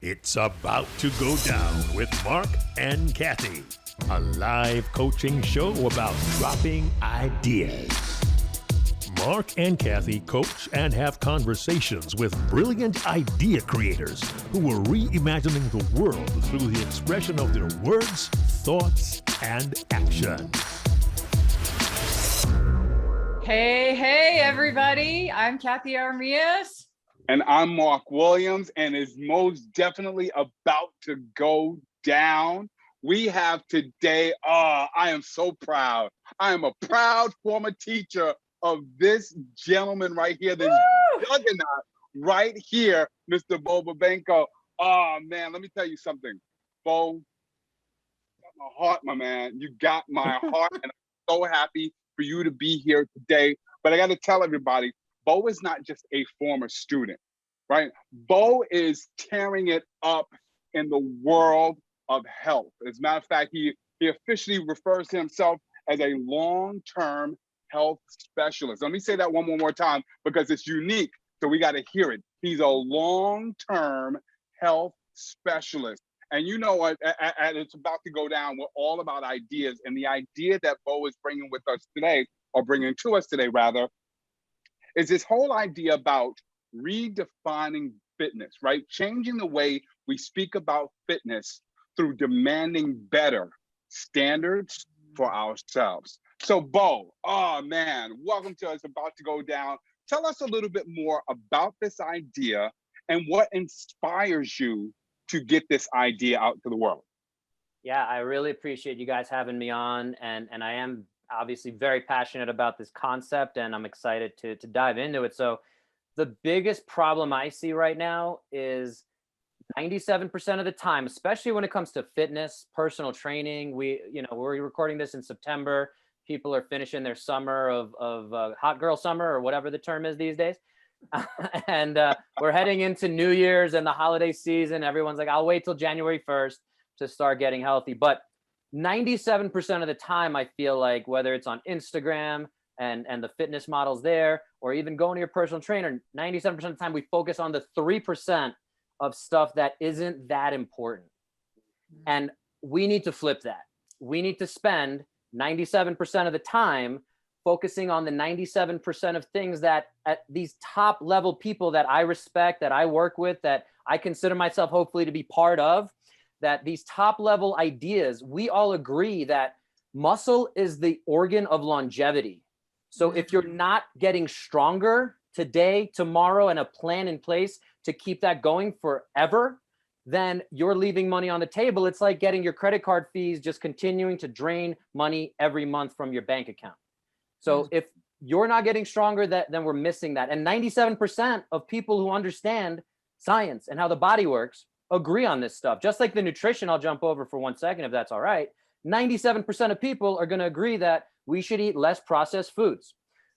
It's about to go down with Marc and Cathey, a live coaching show about dropping ideas. Marc and Cathey coach and have conversations with brilliant idea creators who are reimagining the world through the expression of their words, thoughts, and action. Hey, everybody. I'm Cathey Armillas. And I'm Marc Williams, and it's most definitely about to go down. We have today, I am so proud. I am a proud former teacher of this gentleman right here, this juggernaut right here, Mr. Babenko. Oh, man, let me tell you something. Bo, you got my heart, my man. You got my heart, and I'm so happy for you to be here today. But I got to tell everybody, Bo is not just a former student, right? Bo is tearing it up in the world of health. As a matter of fact, he officially refers to himself as a long-term health specialist. Let me say that one more time because it's unique, so we got to hear it. He's a long-term health specialist. And you know what, and it's about to go down. We're all about ideas. And the idea that Bo is bringing with us today, or bringing to us today rather, is this whole idea about redefining fitness, right? Changing the way we speak about fitness through demanding better standards for ourselves. So Bo, oh man, welcome to It's About to Go Down. Tell us a little bit more about this idea and what inspires you to get this idea out to the world. Yeah, I really appreciate you guys having me on, and I am obviously very passionate about this concept, and I'm excited to dive into it. So the biggest problem I see right now is 97% of the time, especially when it comes to fitness, personal training, we're recording this in September. People are finishing their summer of hot girl summer, or whatever the term is these days. And we're heading into New Year's and the holiday season. Everyone's like, I'll wait till January 1st to start getting healthy. But 97% of the time, I feel like, whether it's on Instagram and the fitness models there, or even going to your personal trainer, 97% of the time we focus on the 3% of stuff that isn't that important. And we need to flip that. We need to spend 97% of the time focusing on the 97% of things that at these top level people that I respect, that I work with, that I consider myself hopefully to be part of, that these top level ideas, we all agree that muscle is the organ of longevity. So if you're not getting stronger today, tomorrow, and a plan in place to keep that going forever, then you're leaving money on the table. It's like getting your credit card fees just continuing to drain money every month from your bank account. So if you're not getting stronger, then we're missing that. And 97% of people who understand science and how the body works agree on this stuff. Just like the nutrition, I'll jump over for 1 second if that's all right. 97% of people are going to agree that we should eat less processed foods.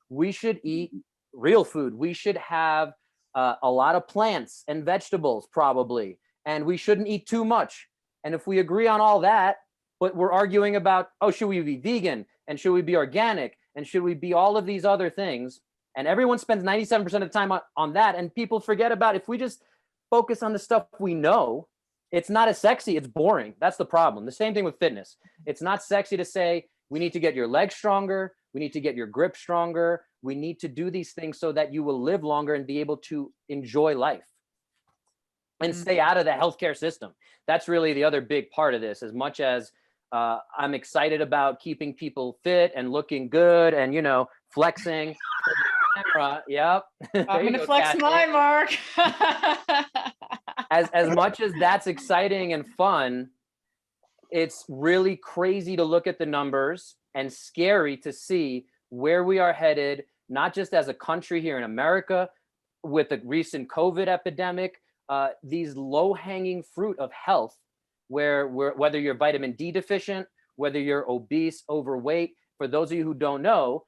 We should eat real food. We should have a lot of plants and vegetables probably, and we shouldn't eat too much. And if we agree on all that, but we're arguing about, should we be vegan, and should we be organic, and should we be all of these other things? And everyone spends 97% of the time on that, and people forget about, if we just focus on the stuff we know, it's not as sexy, it's boring. That's the problem. The same thing with fitness. It's not sexy to say, we need to get your legs stronger, we need to get your grip stronger, we need to do these things so that you will live longer and be able to enjoy life and stay out of the healthcare system. That's really the other big part of this. As much as I'm excited about keeping people fit and looking good and, flexing for the camera. Yep. I'm going to flex mine, Marc. As much as that's exciting and fun, it's really crazy to look at the numbers and scary to see where we are headed, not just as a country here in America with the recent COVID epidemic, these low-hanging fruit of health, whether you're vitamin D deficient, whether you're obese, overweight. For those of you who don't know,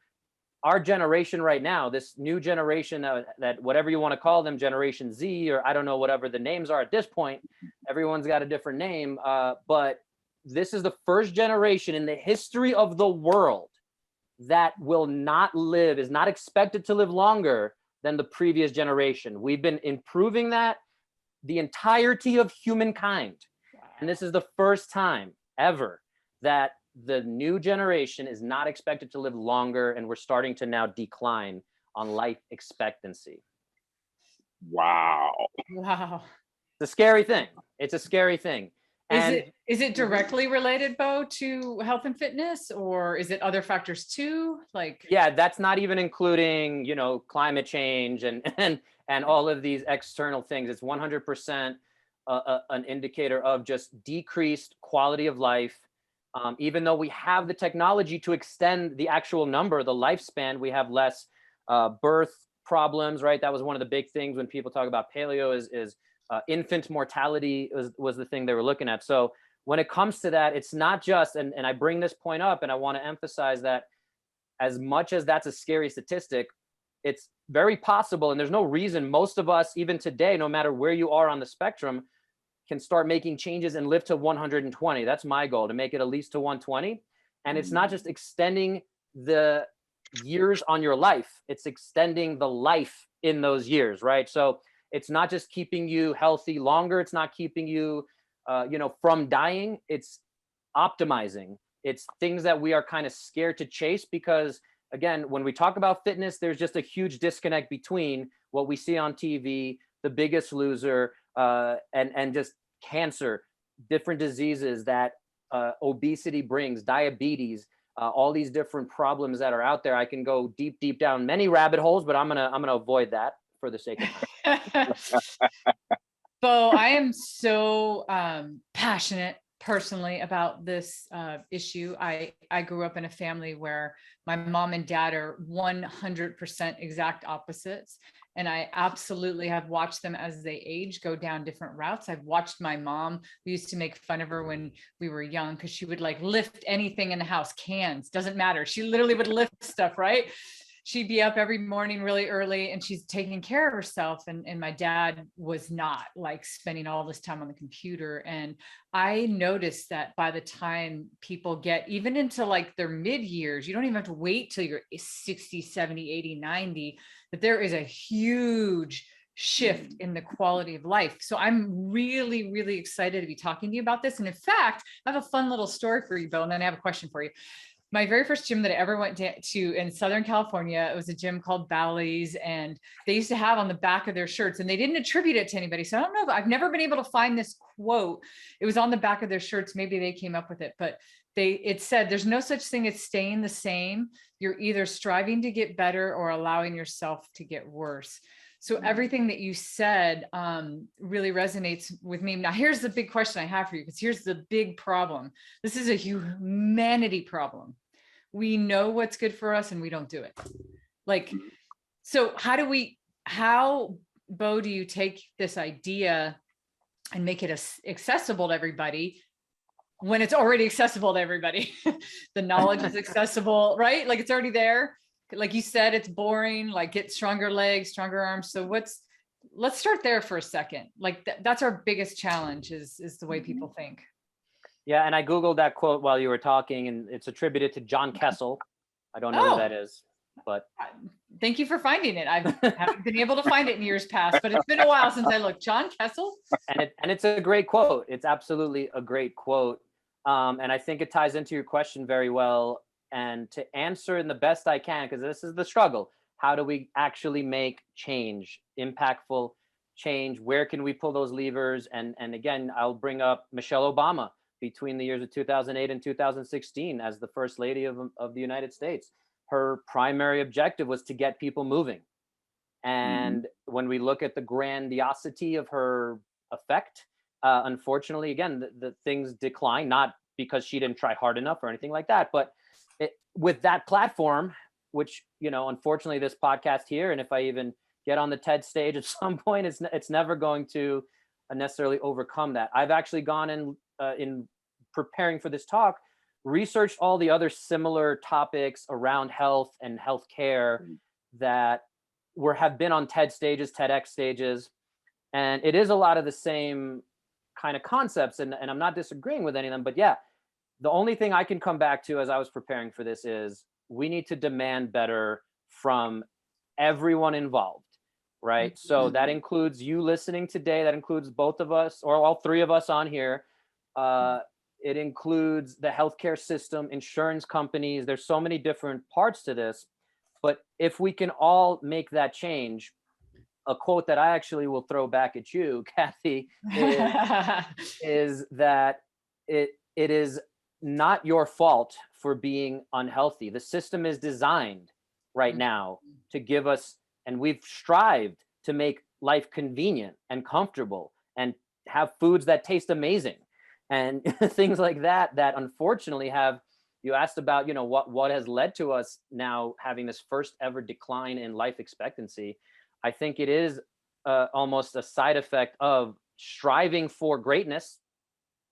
our generation right now, this new generation that whatever you want to call them, Generation Z, or I don't know, whatever the names are at this point, everyone's got a different name, but this is the first generation in the history of the world that is not expected to live longer than the previous generation. We've been improving that the entirety of humankind. And this is the first time ever that the new generation is not expected to live longer, and we're starting to now decline on life expectancy. Wow. Wow. It's a scary thing. It's a scary thing. And Is it directly related, Bo, to health and fitness, or is it other factors too? Like, yeah, that's not even including, climate change and all of these external things. It's 100% an indicator of just decreased quality of life. Even though we have the technology to extend the actual number, the lifespan, we have less birth problems, right? That was one of the big things when people talk about paleo is infant mortality was the thing they were looking at. So when it comes to that, it's not just, and I bring this point up and I want to emphasize that as much as that's a scary statistic, it's very possible, and there's no reason most of us, even today, no matter where you are on the spectrum, can start making changes and live to 120. That's my goal, to make it at least to 120. And it's not just extending the years on your life, it's extending the life in those years, right? So it's not just keeping you healthy longer. It's not keeping you, from dying. It's optimizing. It's things that we are kind of scared to chase because, again, when we talk about fitness, there's just a huge disconnect between what we see on TV, The Biggest Loser, and just cancer, different diseases that obesity brings, diabetes, all these different problems that are out there. I can go deep down many rabbit holes, but I'm gonna avoid that for the sake of Bo, I am so passionate personally about this issue. I grew up in a family where my mom and dad are 100% exact opposites. And I absolutely have watched them as they age go down different routes. I've watched my mom. We used to make fun of her when we were young because she would like lift anything in the house, cans, doesn't matter. She literally would lift stuff, right? She'd be up every morning really early and she's taking care of herself. And my dad was not, like spending all this time on the computer. And I noticed that by the time people get even into like their mid years, you don't even have to wait till you're 60, 70, 80, 90, that there is a huge shift in the quality of life. So I'm really, really excited to be talking to you about this. And in fact, I have a fun little story for you, Bill, and then I have a question for you. My very first gym that I ever went to in Southern California, it was a gym called Bally's, and they used to have on the back of their shirts, and they didn't attribute it to anybody. So I don't know, I've never been able to find this quote. It was on the back of their shirts. Maybe they came up with it, but it said, there's no such thing as staying the same. You're either striving to get better or allowing yourself to get worse. So everything that you said really resonates with me. Now, here's the big question I have for you, because here's the big problem. This is a humanity problem. We know what's good for us and we don't do it. Like, so how, Bo, do you take this idea and make it accessible to everybody when it's already accessible to everybody? The knowledge is accessible, right? Like it's already there. Like you said, it's boring, like get stronger legs, stronger arms. So let's start there for a second. Like that's our biggest challenge is the way people think. Yeah, and I Googled that quote while you were talking, and it's attributed to John Kessel. I don't know who that is, but. Thank you for finding it. I haven't been able to find it in years past, but it's been a while since I looked. John Kessel? And it's a great quote. It's absolutely a great quote. And I think it ties into your question very well. And to answer in the best I can, because this is the struggle. How do we actually make change, impactful change? Where can we pull those levers? And again, I'll bring up Michelle Obama between the years of 2008 and 2016 as the First Lady of the United States. Her primary objective was to get people moving. And when we look at the grandiosity of her effect, unfortunately, again, the things decline, not because she didn't try hard enough or anything like that, but with that platform, which, unfortunately, this podcast here, and if I even get on the TED stage at some point, it's never going to necessarily overcome that. I've actually gone in preparing for this talk, researched all the other similar topics around health and healthcare that have been on TED stages, TEDx stages, and it is a lot of the same kind of concepts, and I'm not disagreeing with any of them, but yeah, the only thing I can come back to as I was preparing for this is we need to demand better from everyone involved, right? So that includes you listening today. That includes both of us, or all three of us on here. It includes the healthcare system, insurance companies. There's so many different parts to this. But if we can all make that change, a quote that I actually will throw back at you, Cathey, is that it is not your fault for being unhealthy. The system is designed right now to give us, and we've strived to make life convenient and comfortable and have foods that taste amazing and things like that, that unfortunately have, you asked about, you know, what has led to us now having this first ever decline in life expectancy. I think it is almost a side effect of striving for greatness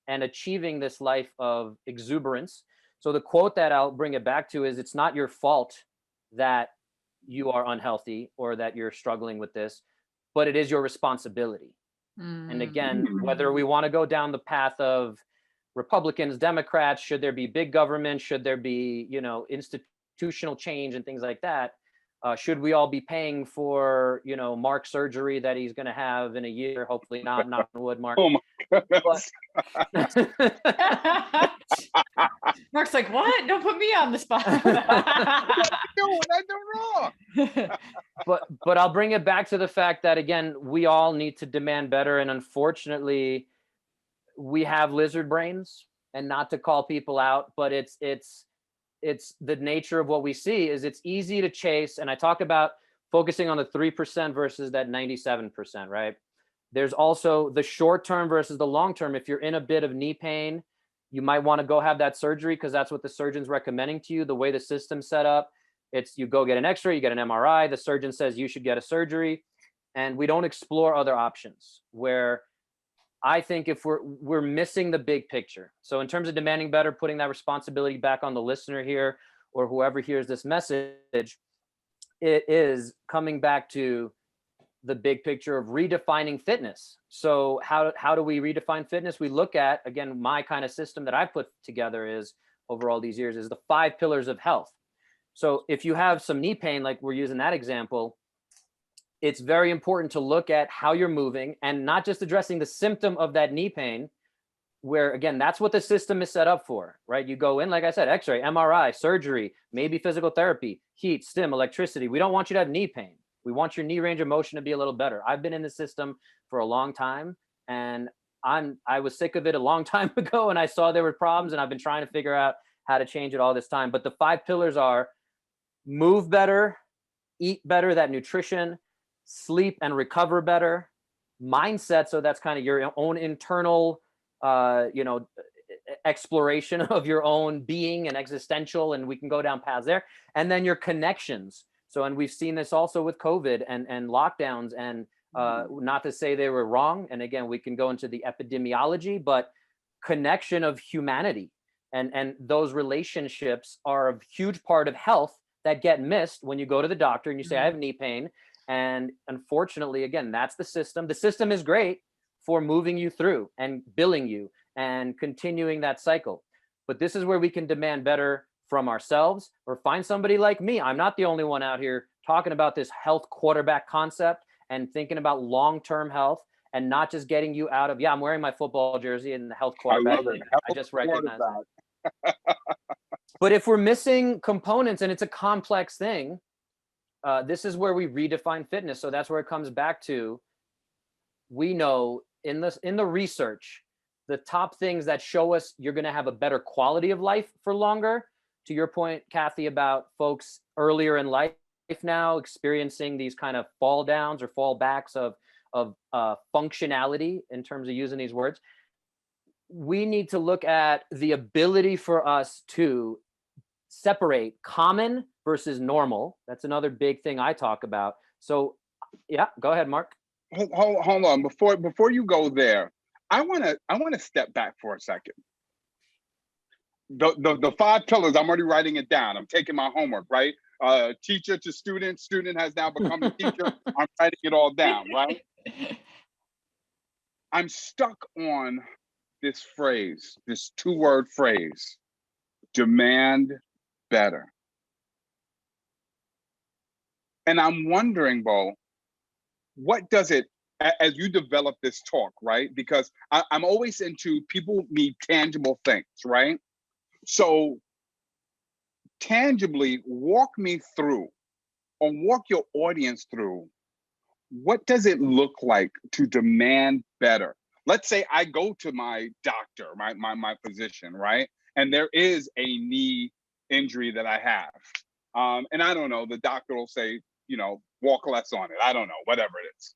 and achieving this life of exuberance. So the quote that I'll bring it back to is, it's not your fault that you are unhealthy or that you're struggling with this, but it is your responsibility. And again, whether we want to go down the path of Republicans, Democrats, should there be big government, should there be, you know, institutional change and things like that, should we all be paying for, you know, Marc's surgery that he's going to have in a year? Hopefully not, knock on wood, Marc. Oh my goodness. Marc's like, what? Don't put me on the spot. What I do wrong? But I'll bring it back to the fact that, again, we all need to demand better. And unfortunately, we have lizard brains, and not to call people out, but it's the nature of what we see. Is it's easy to chase. And I talk about focusing on the 3% versus that 97%, right? There's also the short term versus the long term. If you're in a bit of knee pain, you might want to go have that surgery because that's what the surgeon's recommending to you. The way the system's set up, it's you go get an x-ray, you get an MRI, the surgeon says you should get a surgery, and we don't explore other options, where I think if we're missing the big picture. So in terms of demanding better, putting that responsibility back on the listener here, or whoever hears this message, it is coming back to the big picture of redefining fitness. So how do we redefine fitness? We look at, again, my kind of system that I put together is over all these years is the 5 pillars of health. So if you have some knee pain, like we're using that example, it's very important to look at how you're moving and not just addressing the symptom of that knee pain, where, again, that's what the system is set up for, right? You go in, like I said, x-ray, MRI, surgery, maybe physical therapy, heat, stim, electricity. We don't want you to have knee pain. We want your knee range of motion to be a little better. I've been in the system for a long time, and I was sick of it a long time ago, and I saw there were problems, and I've been trying to figure out how to change it all this time. But the 5 pillars are move better, eat better, that nutrition, sleep and recover better, mindset. So that's kind of your own internal, exploration of your own being and existential, and we can go down paths there. And then your connections. So, and we've seen this also with COVID and lockdowns, and not to say they were wrong. And again, we can go into the epidemiology, but connection of humanity and those relationships are a huge part of health that get missed when you go to the doctor and you say, I have knee pain. And unfortunately, again, that's the system. The system is great for moving you through and billing you and continuing that cycle. But this is where we can demand better from ourselves, or find somebody like me. I'm not the only one out here talking about this health quarterback concept and thinking about long-term health, and not just getting you out of, I'm wearing my football jersey and the health quarterback. I just recognize that. But if we're missing components and it's a complex thing, this is where we redefine fitness. So that's where it comes back to, we know in the research, the top things that show us you're going to have a better quality of life for longer. To your point, Cathey, about folks earlier in life now experiencing these kind of fall downs or fall backs of functionality, in terms of using these words, we need to look at the ability for us to separate common versus normal. That's another big thing I talk about. So yeah, go ahead, Marc. Hold on. Before you go there, I want to step back for a second. The 5 pillars, I'm already writing it down. I'm taking my homework, right? Teacher to student has now become a teacher. I'm writing it all down, right? I'm stuck on this phrase, this 2-word phrase, demand better. And I'm wondering, Bo, what does it, as you develop this talk, right? Because I'm always into people need tangible things, right? So tangibly walk me through, or walk your audience through, what does it look like to demand better? Let's say I go to my doctor, my physician, right? And there is a knee injury that I have. And I don't know, the doctor will say, walk less on it. I don't know, whatever it is.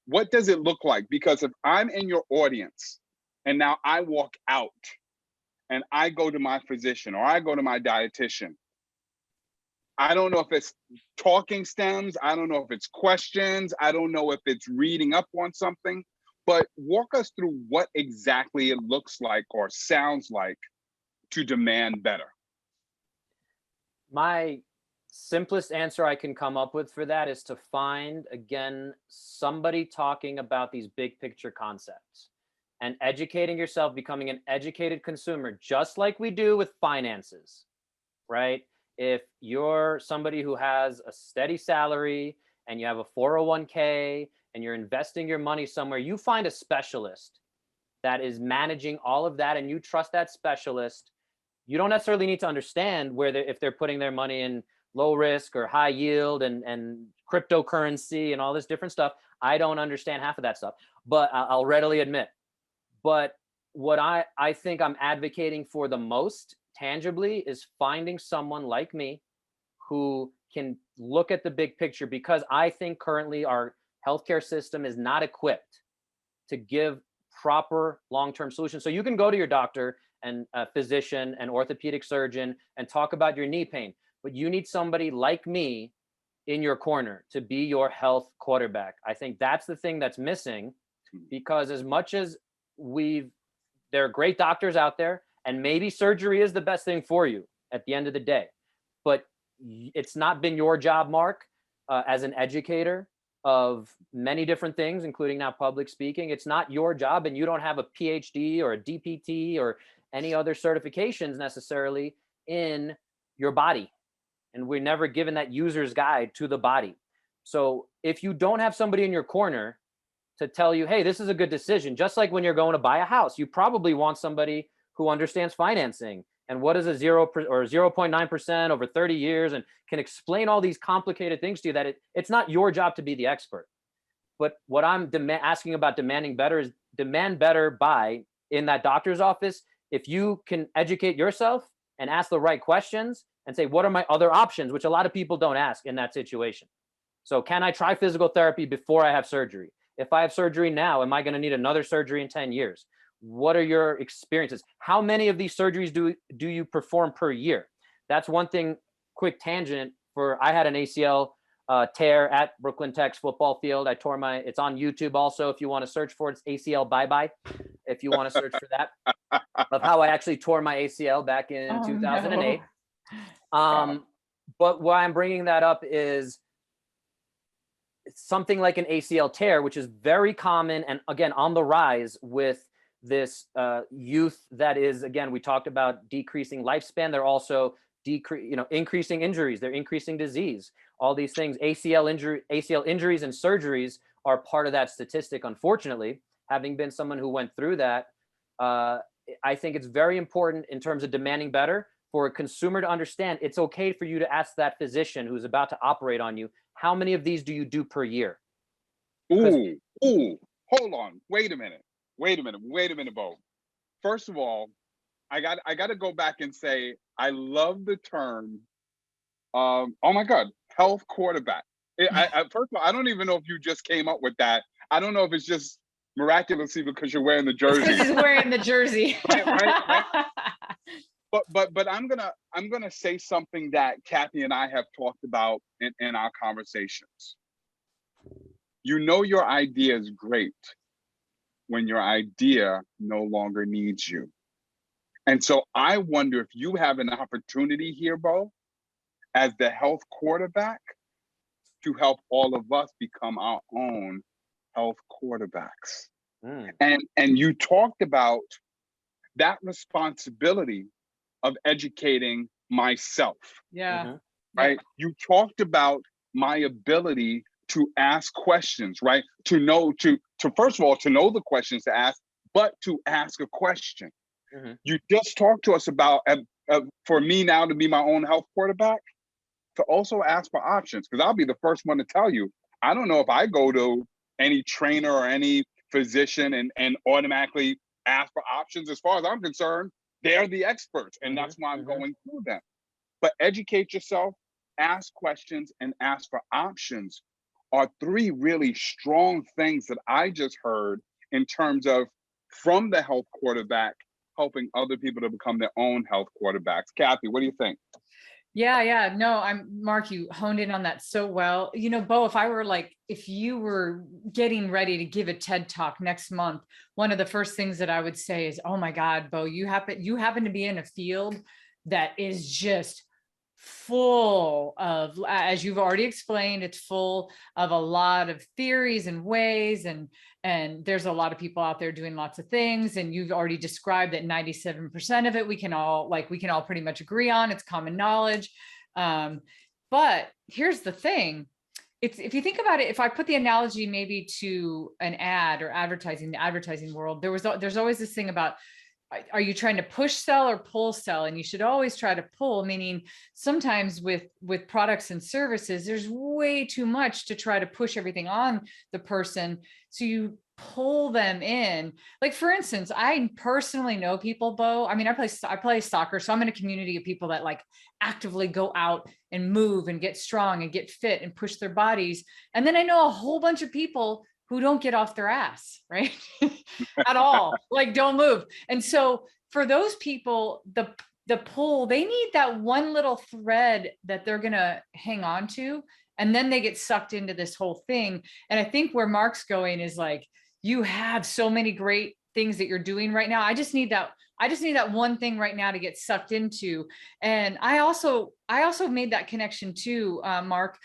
What does it look like? Because if I'm in your audience and now I walk out and I go to my physician or I go to my dietitian, I don't know if it's talking stems, I don't know if it's questions, I don't know if it's reading up on something, but walk us through what exactly it looks like or sounds like to demand better. My simplest answer I can come up with for that is to find, again, somebody talking about these big picture concepts and educating yourself, becoming an educated consumer, just like we do with finances, right? If you're somebody who has a steady salary and you have a 401k and you're investing your money somewhere, you find a specialist that is managing all of that and you trust that specialist. You don't necessarily need to understand if they're putting their money in low risk or high yield and cryptocurrency and all this different stuff. I don't understand half of that stuff, but I'll readily admit. But what I think I'm advocating for the most tangibly is finding someone like me who can look at the big picture, because I think currently our healthcare system is not equipped to give proper long-term solutions. So you can go to your doctor and a physician and orthopedic surgeon and talk about your knee pain, but you need somebody like me in your corner to be your health quarterback. I think that's the thing that's missing, because as much as there are great doctors out there, and maybe surgery is the best thing for you at the end of the day, but it's not been your job, Marc, as an educator of many different things, including now public speaking. It's not your job, and you don't have a PhD or a DPT or any other certifications necessarily in your body. And we're never given that user's guide to the body. So if you don't have somebody in your corner to tell you, hey, this is a good decision, just like when you're going to buy a house, you probably want somebody who understands financing and what is a 0% or 0.9% over 30 years and can explain all these complicated things to you, that it's not your job to be the expert. But what I'm asking about demanding better is demand better by, in that doctor's office, if you can educate yourself and ask the right questions and say, what are my other options, which a lot of people don't ask in that situation. So can I try physical therapy before I have surgery? If I have surgery now, am I going to need another surgery in 10 years? What are your experiences? How many of these surgeries do you perform per year? That's one thing. Quick tangent. I had an ACL tear at Brooklyn Tech's football field. It's on YouTube also, if you want to search for it. It's ACL bye-bye, if you want to search for that, of how I actually tore my ACL back in 2008. No. But why I'm bringing that up is something like an ACL tear, which is very common and, again, on the rise with this youth that is, again, we talked about decreasing lifespan. They're also increasing injuries. They're increasing disease. All these things, ACL injuries and surgeries are part of that statistic, unfortunately. Having been someone who went through that, I think it's very important in terms of demanding better for a consumer to understand it's okay for you to ask that physician who's about to operate on you, how many of these do you do per year? Ooh, hold on. Wait a minute, Bo. First of all, I got to go back and say, I love the term, oh my God, health quarterback. First of all, I don't even know if you just came up with that. I don't know if it's just miraculously because you're wearing the jersey. Because he's wearing the jersey. right. But I'm gonna say something that Cathey and I have talked about in our conversations. You know your idea is great when your idea no longer needs you. And so I wonder if you have an opportunity here, Bo, as the health quarterback, to help all of us become our own health quarterbacks. And you talked about that responsibility of educating myself. Yeah. Right? You talked about my ability to ask questions, right? To know, to first of all, to know the questions to ask, but to ask a question. You just talked to us about, for me now to be my own health quarterback, to also ask for options, because I'll be the first one to tell you, I don't know if I go to any trainer or any physician and automatically ask for options. As far as I'm concerned, they're the experts, and that's why I'm going through them. But educate yourself, ask questions, and ask for options are three really strong things that I just heard in terms of from the health quarterback helping other people to become their own health quarterbacks. Cathey, what do you think? Yeah. No, Marc, you honed in on that so well. You know, Bo, if you were getting ready to give a TED talk next month, one of the first things that I would say is, oh my God, Bo, you happen to be in a field that is just full of, as you've already explained, it's full of a lot of theories and ways, and there's a lot of people out there doing lots of things, and you've already described that 97% of it we can all pretty much agree on. It's common knowledge. But here's the thing. If you think about it, if I put the analogy maybe to an ad or advertising, the advertising world, there's always this thing about, are you trying to push sell or pull sell? And you should always try to pull, meaning sometimes with products and services, there's way too much to try to push everything on the person. So you pull them in. Like, for instance, I personally know people, Bo. I mean, I play soccer. So I'm in a community of people that like actively go out and move and get strong and get fit and push their bodies. And then I know a whole bunch of people who don't get off their ass, right? At all, like don't move. And so for those people, the pull, they need that one little thread that they're gonna hang on to, and then they get sucked into this whole thing. And I think where Marc's going is like, you have so many great things that you're doing right now. I just need that one thing right now to get sucked into. And I also made that connection too, Marc.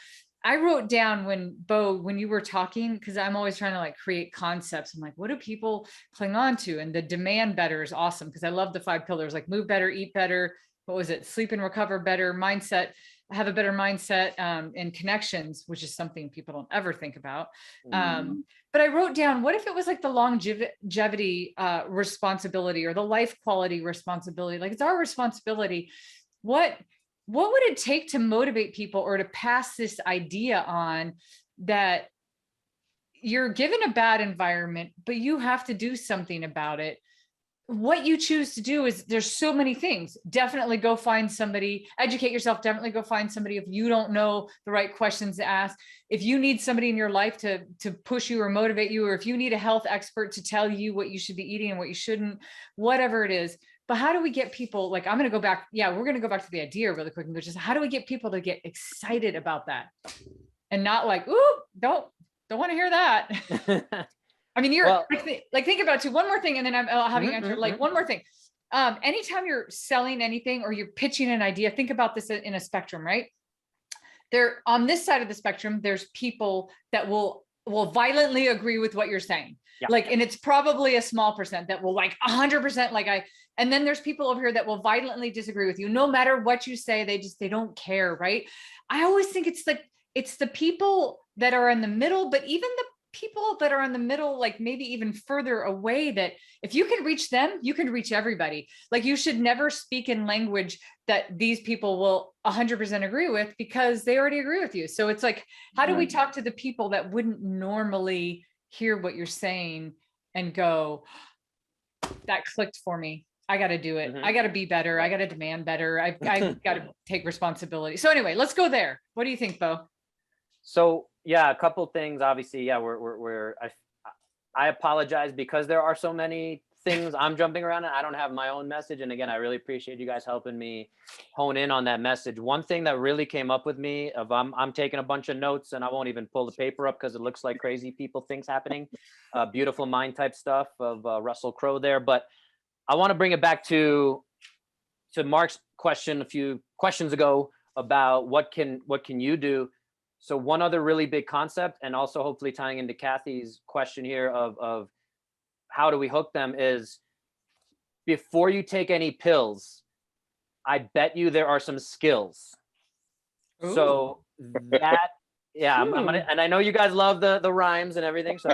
I wrote down when you were talking, because I'm always trying to like create concepts. I'm like, what do people cling on to? And the demand better is awesome, because I love the 5 pillars, like move better, eat better. What was it? Sleep and recover better, mindset, have a better mindset, and connections, which is something people don't ever think about. But I wrote down, what if it was like the longevity responsibility, or the life quality responsibility? Like, it's our responsibility. What would it take to motivate people, or to pass this idea on that you're given a bad environment, but you have to do something about it? What you choose to do is, there's so many things. Definitely go find somebody, educate yourself, definitely go find somebody if you don't know the right questions to ask. If you need somebody in your life to push you or motivate you, or if you need a health expert to tell you what you should be eating and what you shouldn't, whatever it is. But how do we get people, like, I'm going to go back. Yeah, we're going to go back to the idea really quick, which is, how do we get people to get excited about that? And not like, ooh, don't want to hear that. I mean, think about it too. One more thing, and then I'll have you answer. Like, one more thing. Anytime you're selling anything or you're pitching an idea, think about this in a spectrum, right? There, on this side of the spectrum, there's people that will violently agree with what you're saying. Yeah. Like, and it's probably a small percent that will like 100% and then there's people over here that will violently disagree with you. No matter what you say, they don't care, right? I always think it's the people that are in the middle, but even the people that are in the middle, like maybe even further away, that if you can reach them, you can reach everybody. Like, you should never speak in language that these people will 100% agree with, because they already agree with you. So it's like, how do we talk to the people that wouldn't normally hear what you're saying and go, that clicked for me, I got to do it. I got to be better. I got to demand better. I got to take responsibility. So anyway, let's go there. What do you think, Bo? So yeah, a couple things. Obviously, yeah, I apologize because there are so many things I'm jumping around and I don't have my own message. And again, I really appreciate you guys helping me hone in on that message. One thing that really came up with me I'm taking a bunch of notes, and I won't even pull the paper up because it looks like crazy people things happening. Beautiful mind type stuff of Russell Crowe there. But I want to bring it back to Marc's question a few questions ago about what can you do. So one other really big concept, and also hopefully tying into Cathey's question here of how do we hook them, is before you take any pills, I bet you there are some skills. Ooh. So Yeah, I'm gonna, and I know you guys love the rhymes and everything. So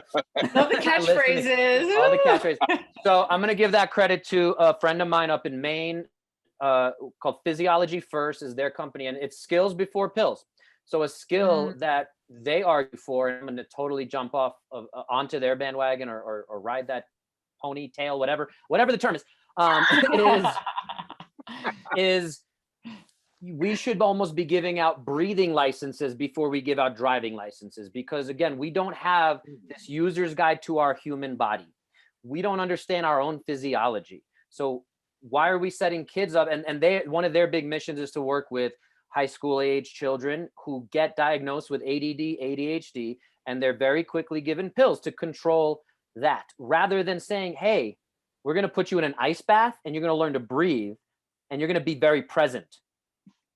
Love the catchphrases. all the catchphrases. So I'm gonna give that credit to a friend of mine up in Maine, called Physiology First is their company, and it's skills before pills. So a skill that they argue for, and I'm gonna totally jump off of onto their bandwagon or ride that ponytail, whatever the term is, is we should almost be giving out breathing licenses before we give out driving licenses, because again, we don't have this user's guide to our human body. We don't understand our own physiology. So why are we setting kids up? And they, one of their big missions is to work with high school age children who get diagnosed with ADD, ADHD, and they're very quickly given pills to control that, rather than saying, hey, we're going to put you in an ice bath and you're going to learn to breathe and you're going to be very present.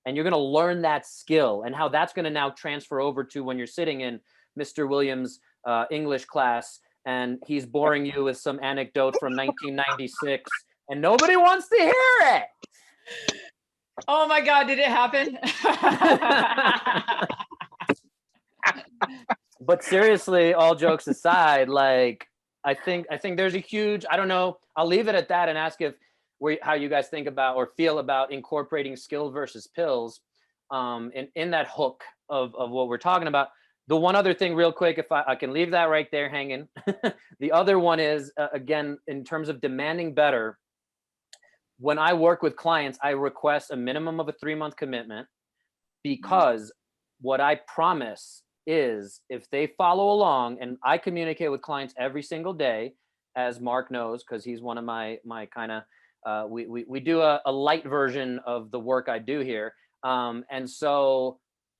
And you're going to learn that skill and how that's going to now transfer over to when you're sitting in Mr. Williams' English class and he's boring you with some anecdote from 1996 and nobody wants to hear it. Oh my God, did it happen? But seriously, all jokes aside, like I think there's a huge, I don't know, I'll leave it at that and ask if how you guys think about or feel about incorporating skill versus pills in that hook of what we're talking about. The one other thing real quick, if I can leave that right there hanging. The other one is, again, in terms of demanding better, when I work with clients, I request a minimum of a 3-month commitment, because what I promise is if they follow along, and I communicate with clients every single day, as Marc knows, because he's one of my kind of, we do a light version of the work I do here. And so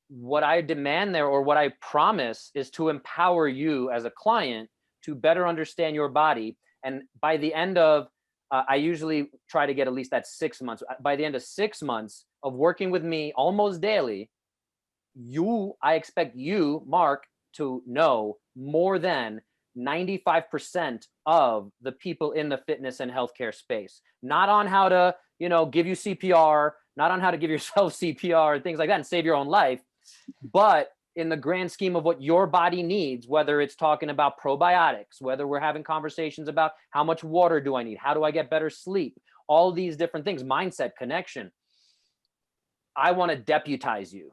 what I demand there, or what I promise, is to empower you as a client to better understand your body. And by the end of, I usually try to get at least that 6 months. By the end of 6 months of working with me almost daily, I expect you, Marc, to know more than 95% of the people in the fitness and healthcare space. Not on how to, give you CPR, not on how to give yourself CPR and things like that and save your own life, but in the grand scheme of what your body needs, whether it's talking about probiotics, whether we're having conversations about how much water do I need, how do I get better sleep, all these different things, mindset, connection. I want to deputize you.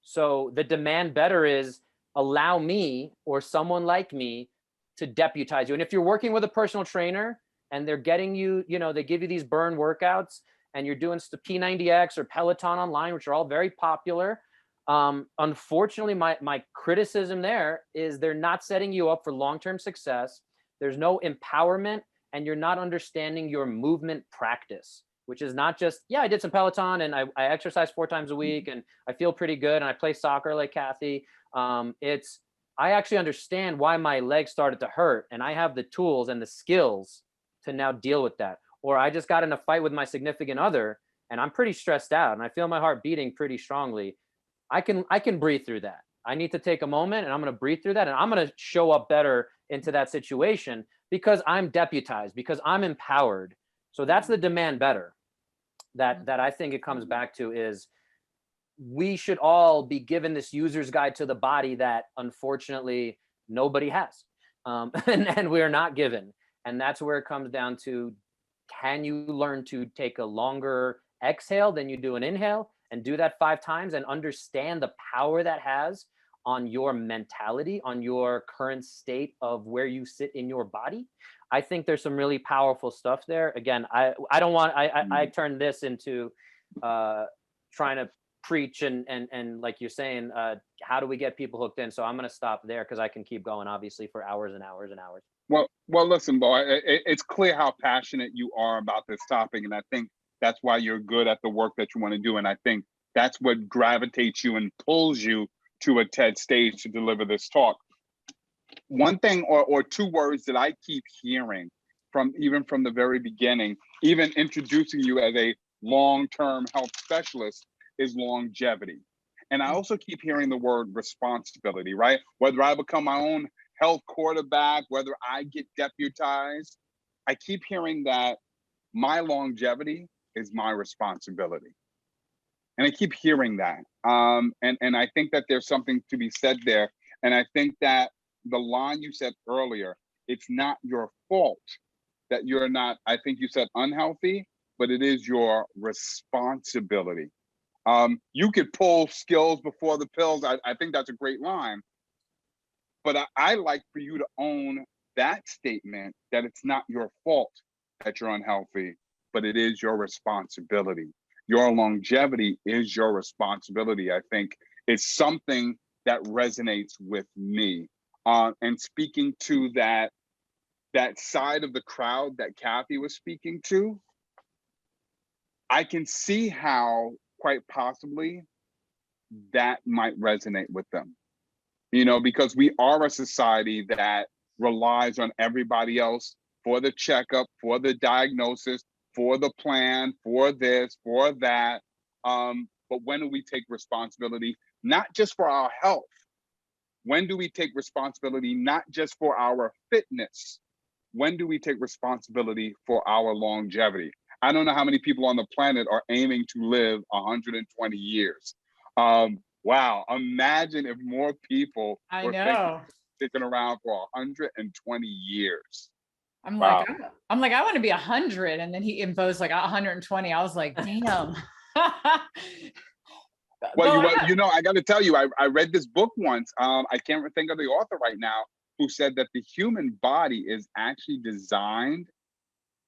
So the demand better is allow me or someone like me to deputize you. And if you're working with a personal trainer and they're getting you, they give you these burn workouts and you're doing the P90X or Peloton online, which are all very popular. Unfortunately, my criticism there is they're not setting you up for long-term success. There's no empowerment, and you're not understanding your movement practice, which is not just, I did some Peloton and I exercise 4 times a week and I feel pretty good and I play soccer like Cathey. I actually understand why my legs started to hurt, and I have the tools and the skills to now deal with that. Or I just got in a fight with my significant other and I'm pretty stressed out and I feel my heart beating pretty strongly. I can breathe through that. I need to take a moment and I'm going to breathe through that, and I'm going to show up better into that situation because I'm deputized, because I'm empowered. So that's the demand better that I think it comes back to, is we should all be given this user's guide to the body that unfortunately nobody has, and we're not given. And that's where it comes down to, can you learn to take a longer exhale than you do an inhale, and do that 5 times and understand the power that has on your mentality, on your current state of where you sit in your body. I think there's some really powerful stuff there. Again, I don't want, I turn this into trying to preach and like you're saying, how do we get people hooked in? So I'm going to stop there because I can keep going obviously for hours and hours and hours. Well, listen, Bo, it's clear how passionate you are about this topic. And I think that's why you're good at the work that you want to do. And I think that's what gravitates you and pulls you to a TED stage to deliver this talk. One thing or 2 words that I keep hearing from the very beginning, even introducing you as a long-term health specialist, is longevity. And I also keep hearing the word responsibility, right? Whether I become my own health quarterback, whether I get deputized, I keep hearing that my longevity is my responsibility. And I keep hearing that. And I think that there's something to be said there. And I think that the line you said earlier, it's not your fault that you're not, I think you said unhealthy, but it is your responsibility. You could pull skills before the pills. I think that's a great line. But I like for you to own that statement, that it's not your fault that you're unhealthy, but it is your responsibility. Your longevity is your responsibility. I think it's something that resonates with me. And speaking to that side of the crowd that Cathey was speaking to, I can see how quite possibly that might resonate with them. You know, because we are a society that relies on everybody else for the checkup, for the diagnosis, for the plan, for this, for that. But when do we take responsibility, not just for our health? When do we take responsibility, not just for our fitness? When do we take responsibility for our longevity? I don't know how many people on the planet are aiming to live 120 years. Wow, imagine if more people were sticking around for 120 years. I'm like, I want to be 100, and then he imposed like 120. I was like, damn. Well, I got to tell you, I read this book once. I can't think of the author right now, who said that the human body is actually designed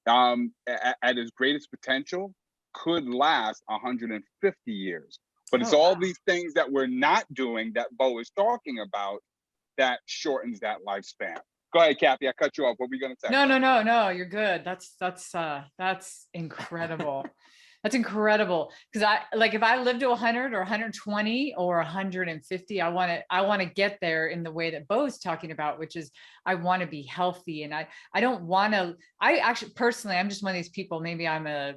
at its greatest potential, could last 150 years. But it's all these things that we're not doing that Bo is talking about that shortens that lifespan. Go ahead, Cathey. I cut you off. What were you going to say? No. You're good. That's incredible. That's incredible. Because if I live to 100 or 120 or 150, I want to get there in the way that Bo's talking about, which is I want to be healthy. And I don't want to, I actually personally, I'm just one of these people. Maybe I'm a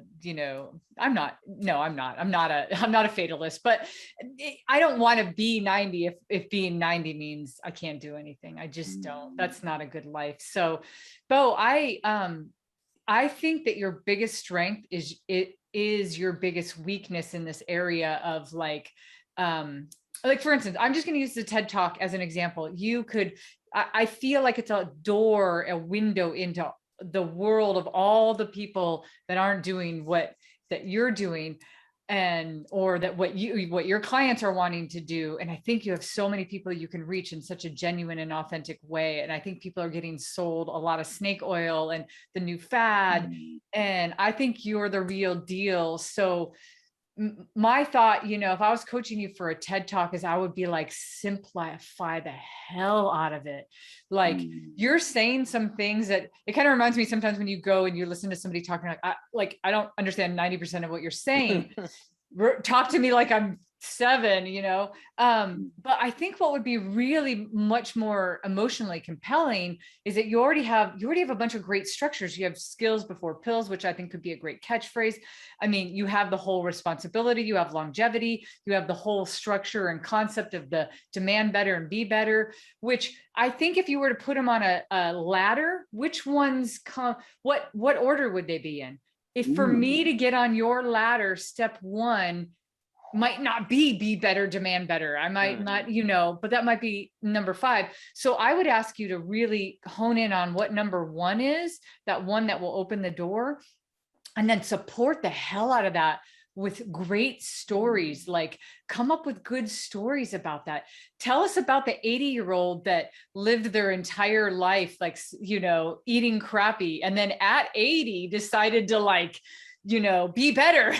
fatalist, but I don't want to be 90 if being 90 means I can't do anything. I just don't. That's not a good life. So Bo, I think that your biggest strength is your biggest weakness in this area of like for instance, I'm just going to use the TED Talk as an example. I feel like it's a window into the world of all the people that aren't doing that you're doing, or that what your clients are wanting to do. And I think you have so many people you can reach in such a genuine and authentic way. And I think people are getting sold a lot of snake oil and the new fad. And I think you're the real deal. So my thought, if I was coaching you for a TED Talk, is I would be like, simplify the hell out of it. Like you're saying some things that it kind of reminds me sometimes when you go and you listen to somebody talking I don't understand 90% of what you're saying. Talk to me like I'm 7, but I think what would be really much more emotionally compelling is that you already have a bunch of great structures. You have skills before pills, which I think could be a great catchphrase. I mean, you have the whole responsibility, you have longevity, you have the whole structure and concept of the demand better and be better, which I think if you were to put them on a ladder, which ones what order would they be in? If for me to get on your ladder, step 1 might not be better, demand better. I might not, but that might be number 5. So I would ask you to really hone in on what number 1 is, that one that will open the door, and then support the hell out of that with great stories. Like come up with good stories about that. Tell us about the 80-year-old that lived their entire life, eating crappy. And then at 80 decided to be better,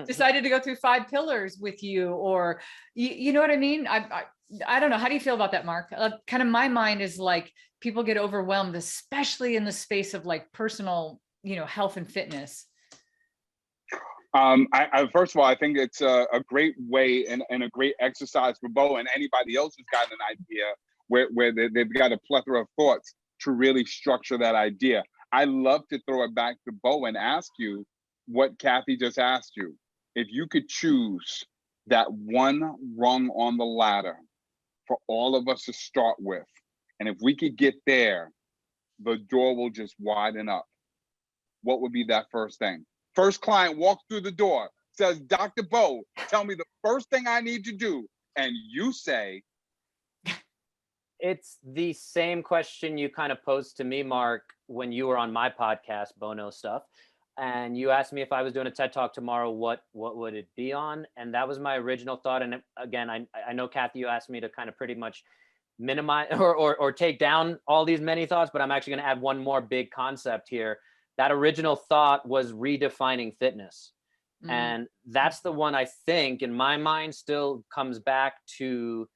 decided to go through 5 pillars with you, or, you know what I mean? I don't know. How do you feel about that, Marc? Kind of my mind is like, people get overwhelmed, especially in the space of like personal, health and fitness. First of all, I think it's a great way and a great exercise for Bo and anybody else who's got an idea where they've got a plethora of thoughts to really structure that idea. I love to throw it back to Bo and ask you what Cathey just asked you. If you could choose that one rung on the ladder for all of us to start with, and if we could get there, the door will just widen up. What would be that first thing? First client walks through the door. says, Dr. Bo, tell me the first thing I need to do. And you say, it's the same question you kind of posed to me, Marc, when you were on my podcast, Bono Stuff. And you asked me if I was doing a TED Talk tomorrow, what would it be on? And that was my original thought. And again, I know, Cathey, you asked me to kind of pretty much minimize or take down all these many thoughts, but I'm actually going to add one more big concept here. That original thought was redefining fitness. And that's the one I think in my mind still comes back to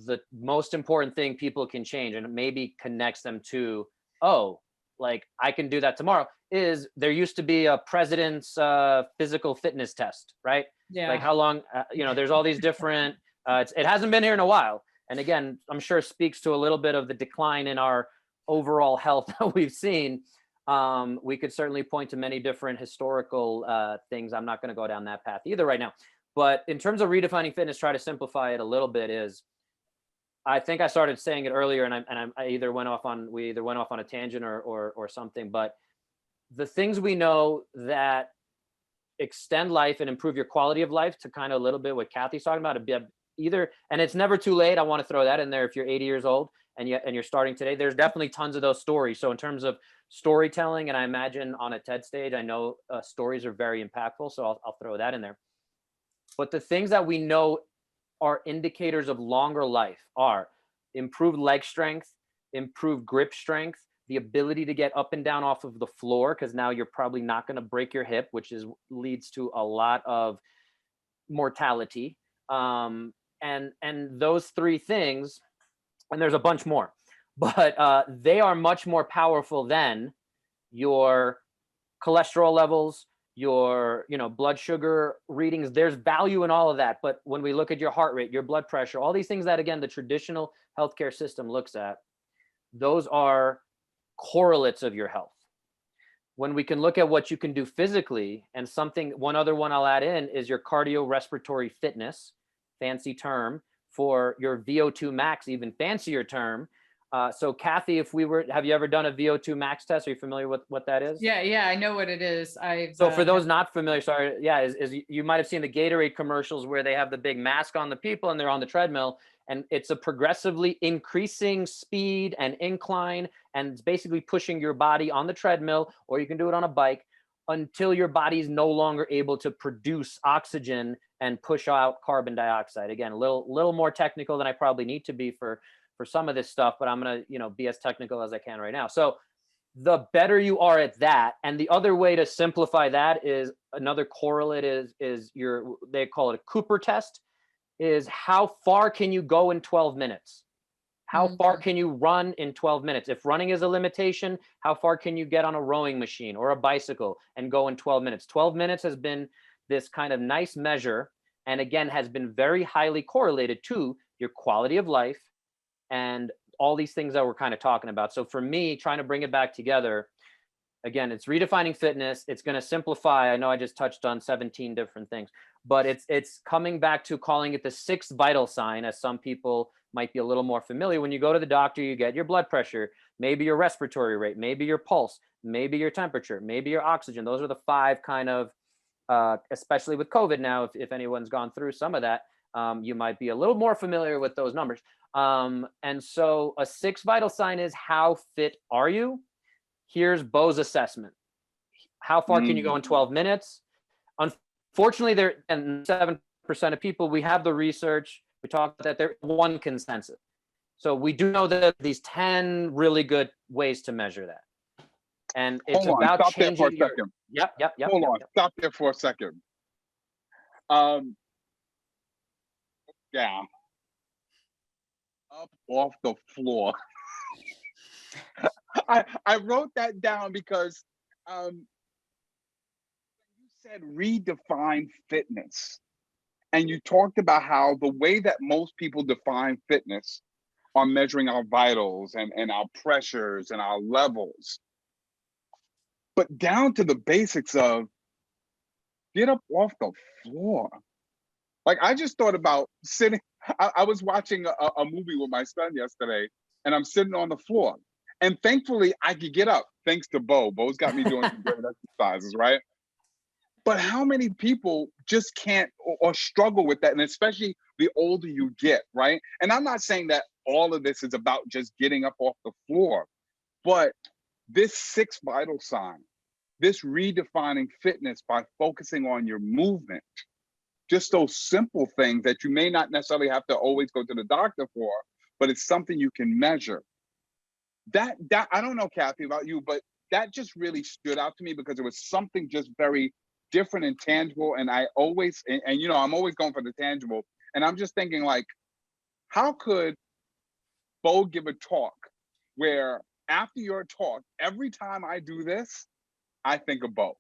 the most important thing people can change, and it maybe connects them to, oh, like I can do that tomorrow. Is there used to be a president's physical fitness test, right? Yeah. Like how long, there's all these different, it hasn't been here in a while. And again, I'm sure it speaks to a little bit of the decline in our overall health that we've seen. We could certainly point to many different historical things. I'm not going to go down that path either right now. But in terms of redefining fitness, try to simplify it a little bit is, I think I started saying it earlier, and I either went off on a tangent or something. But the things we know that extend life and improve your quality of life, to kind of a little bit what Cathey's talking about, either, and it's never too late. I want to throw that in there. If you're 80 years old and you're starting today, there's definitely tons of those stories. So in terms of storytelling, and I imagine on a TED stage, I know stories are very impactful. So I'll throw that in there. But the things that we know are indicators of longer life are improved leg strength, improved grip strength, the ability to get up and down off of the floor, because now you're probably not going to break your hip, which leads to a lot of mortality. And those three things, and there's a bunch more, but they are much more powerful than your cholesterol levels, your blood sugar readings. There's value in all of that. But when we look at your heart rate, your blood pressure, all these things that, again, the traditional healthcare system looks at, those are correlates of your health. When we can look at what you can do physically, and one other one I'll add in is your cardiorespiratory fitness, fancy term, for your VO2 max, even fancier term. So Cathey, have you ever done a VO2 max test? Are you familiar with what that is? Yeah, I know what it is. So for those not familiar, sorry, is you might have seen the Gatorade commercials where they have the big mask on the people and they're on the treadmill, and it's a progressively increasing speed and incline, and it's basically pushing your body on the treadmill, or you can do it on a bike, until your body is no longer able to produce oxygen and push out carbon dioxide. Again, a little more technical than I probably need to be for some of this stuff, but I'm going to, be as technical as I can right now. So the better you are at that, and the other way to simplify that is another correlate is they call it a Cooper test, is how far can you go in 12 minutes? How far can you run in 12 minutes? If running is a limitation, how far can you get on a rowing machine or a bicycle and go in 12 minutes? 12 minutes has been this kind of nice measure, and again, has been very highly correlated to your quality of life and all these things that we're kind of talking about. So for me, trying to bring it back together, again, it's redefining fitness. It's going to simplify. I know I just touched on 17 different things, but it's coming back to calling it the sixth vital sign, as some people might be a little more familiar. When you go to the doctor, you get your blood pressure, maybe your respiratory rate, maybe your pulse, maybe your temperature, maybe your oxygen. Those are the five kind of, especially with COVID now, if anyone's gone through some of that, you might be a little more familiar with those numbers. And so a sixth vital sign is, how fit are you? Here's Bo's assessment. How far can you go in 12 minutes? Unfortunately, and 7% of people, we have the research, we talk about that, there's one consensus. So we do know that these 10 really good ways to measure that. And it's about changing your... Yep. Hold on, stop there for a second. Yeah. Up off the floor. I wrote that down because you said redefine fitness, and you talked about how the way that most people define fitness are measuring our vitals and our pressures and our levels, but down to the basics of get up off the floor. Like, I just thought about sitting. I was watching a movie with my son yesterday, and I'm sitting on the floor. And thankfully, I could get up thanks to Bo. Bo's got me doing some great exercises, right? But how many people just can't or struggle with that? And especially the older you get, right? And I'm not saying that all of this is about just getting up off the floor, but this 6 vital sign, this redefining fitness by focusing on your movement, just those simple things that you may not necessarily have to always go to the doctor for, but it's something you can measure. That I don't know, Cathey, about you, but that just really stood out to me because it was something just very different and tangible. And I always, and you know, I'm always going for the tangible. And I'm just thinking, like, how could Bo give a talk where after your talk, every time I do this, I think of Bo.